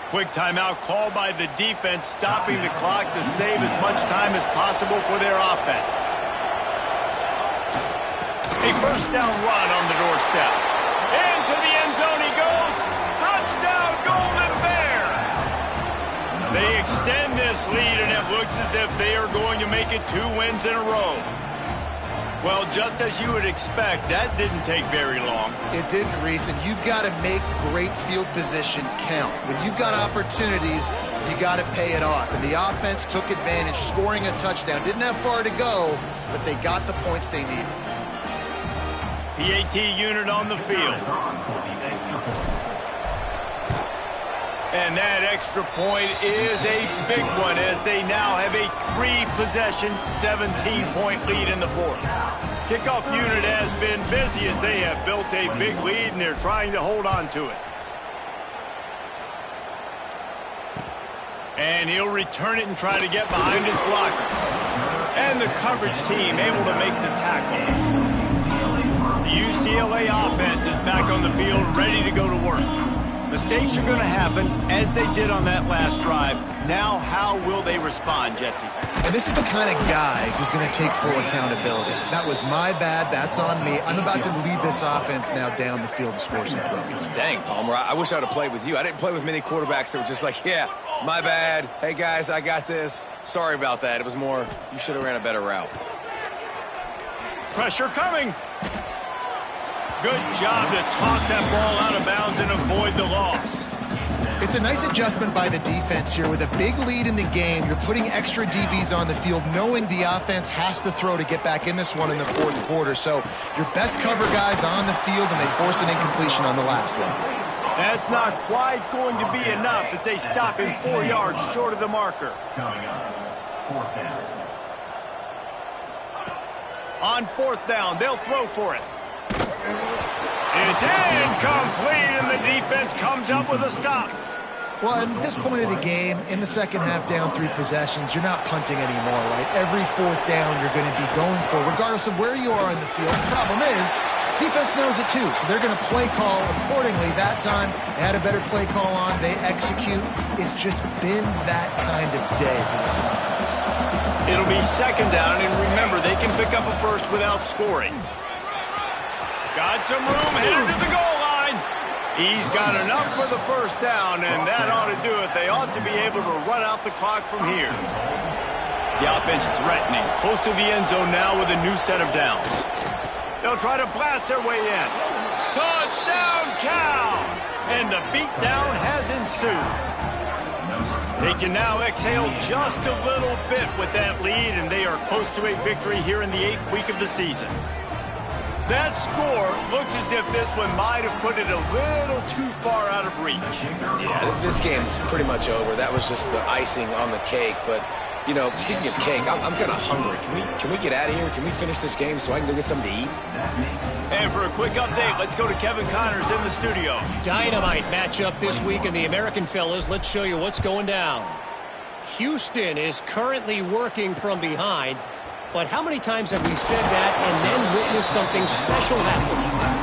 Quick timeout called by the defense, stopping the clock to save as much time as possible for their offense. A first down run on the doorstep. Into the end zone he goes. Touchdown, Golden Bears! They extend this lead, and it looks as if they are going to make it 2 wins in a row. Well, just as you would expect, that didn't take very long. It didn't, Reese, and you've got to make great field position count. When you've got opportunities, you got to pay it off. And the offense took advantage, scoring a touchdown. Didn't have far to go, but they got the points they needed. PAT unit on the field. And that extra point is a big one as they now have a 3-possession, 17-point lead in the 4th. Kickoff unit has been busy as they have built a big lead and they're trying to hold on to it. And he'll return it and try to get behind his blockers. And the coverage team able to make the tackle. The UCLA offense is back on the field, ready to go to work. Mistakes are going to happen, as they did on that last drive. Now, how will they respond, Jesse? And this is the kind of guy who's going to take full accountability. That was my bad. That's on me. I'm about to lead this offense now down the field and score some points. Dang, Palmer, I wish I'd have played with you. I didn't play with many quarterbacks that were just like, yeah, my bad. Hey, guys, I got this. Sorry about that. It was more, you should have ran a better route. Pressure coming. Good job to toss that ball out of bounds and avoid the loss. It's a nice adjustment by the defense here. With a big lead in the game, you're putting extra DBs on the field, knowing the offense has to throw to get back in this one in the 4th quarter. So your best cover guys on the field, and they force an incompletion on the last one. That's not quite going to be enough as they stop him 4 yards short of the marker. On 4th down, they'll throw for it. It's incomplete, and the defense comes up with a stop. Well, at this point of the game, in the second half, down 3 possessions, you're not punting anymore, right? Every 4th down you're going to be going for, regardless of where you are in the field. The problem is, defense knows it too, so they're going to play call accordingly. That time, they had a better play call on. They execute. It's just been that kind of day for this offense. It'll be 2nd down, and remember, they can pick up a first without scoring. Got some room, headed to the goal line. He's got enough for the first down, and that ought to do it. They ought to be able to run out the clock from here. The offense threatening, close to the end zone now with a new set of downs. They'll try to blast their way in. Touchdown, Cal! And the beatdown has ensued. They can now exhale just a little bit with that lead, and they are close to a victory here in the 8th week of the season. That score looks as if this one might have put it a little too far out of reach. Yeah, this game's pretty much over. That was just the icing on the cake. But, you know, speaking of cake, I'm kind of hungry. Can we get out of here? Can we finish this game so I can go get something to eat? And for a quick update, let's go to Kevin Connors in the studio. Dynamite matchup this week in the American, fellas. Let's show you what's going down. Houston is currently working from behind. But how many times have we said that and then witnessed something special happen?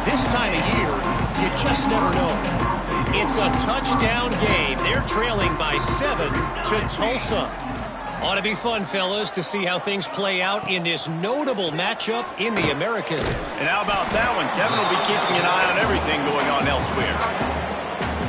This time of year, you just never know. It's a touchdown game. They're trailing by 7 to Tulsa. Ought to be fun, fellas, to see how things play out in this notable matchup in the American. And how about that one? Kevin will be keeping an eye on everything going on elsewhere.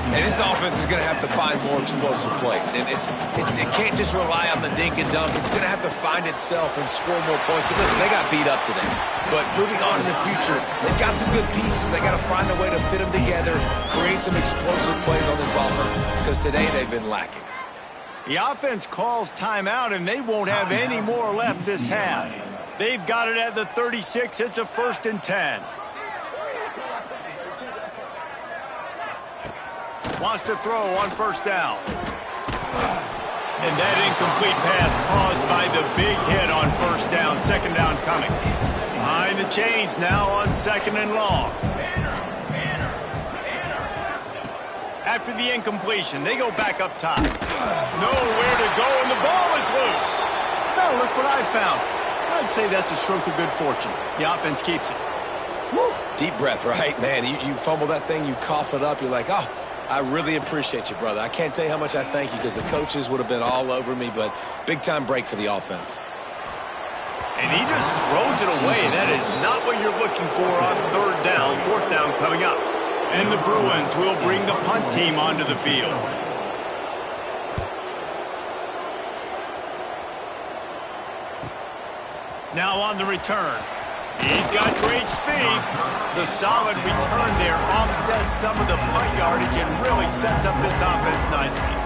And this offense is going to have to find more explosive plays. And it can't just rely on the dink and dunk. It's going to have to find itself and score more points. And listen, they got beat up today. But moving on in the future, they've got some good pieces. They got to find a way to fit them together, create some explosive plays on this offense, because today they've been lacking. The offense calls timeout, and they won't have any more left this half. They've got it at the 36. It's a 1st and 10. Wants to throw on 1st down. And that incomplete pass caused by the big hit on first down. Second down coming. Behind the chains now on second and long. After the incompletion, they go back up top. Nowhere to go, and the ball is loose. Now look what I found. I'd say that's a stroke of good fortune. The offense keeps it. Woo. Deep breath, right? Man, you fumble that thing, you cough it up, you're like, oh, I really appreciate you, brother. I can't tell you how much I thank you because the coaches would have been all over me, but big-time break for the offense. And he just throws it away. That is not what you're looking for on third down. Fourth down coming up. And the Bruins will bring the punt team onto the field. Now on the return. He's got great speed. The solid return there offsets some of the punt yardage and really sets up this offense nicely.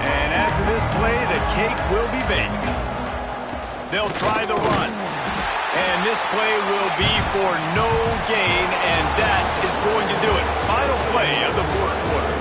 And after this play, the cake will be baked. They'll try the run. And this play will be for no gain, and that is going to do it. Final play of the fourth quarter.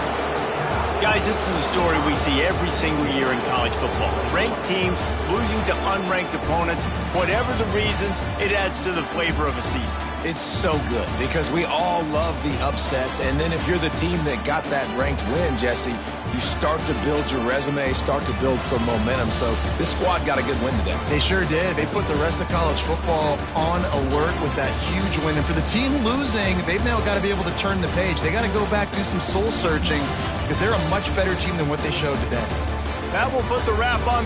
Guys, this is a story we see every single year in college football. Ranked teams losing to unranked opponents. Whatever the reasons, it adds to the flavor of a season. It's so good because we all love the upsets, and then if you're the team that got that ranked win, Jesse, you start to build your resume, start to build some momentum. So this squad got a good win today. They sure did. They put the rest of college football on alert with that huge win. And for the team losing, they've now got to be able to turn the page. They got to go back, do some soul searching, because they're a much better team than what they showed today. That will put the wrap on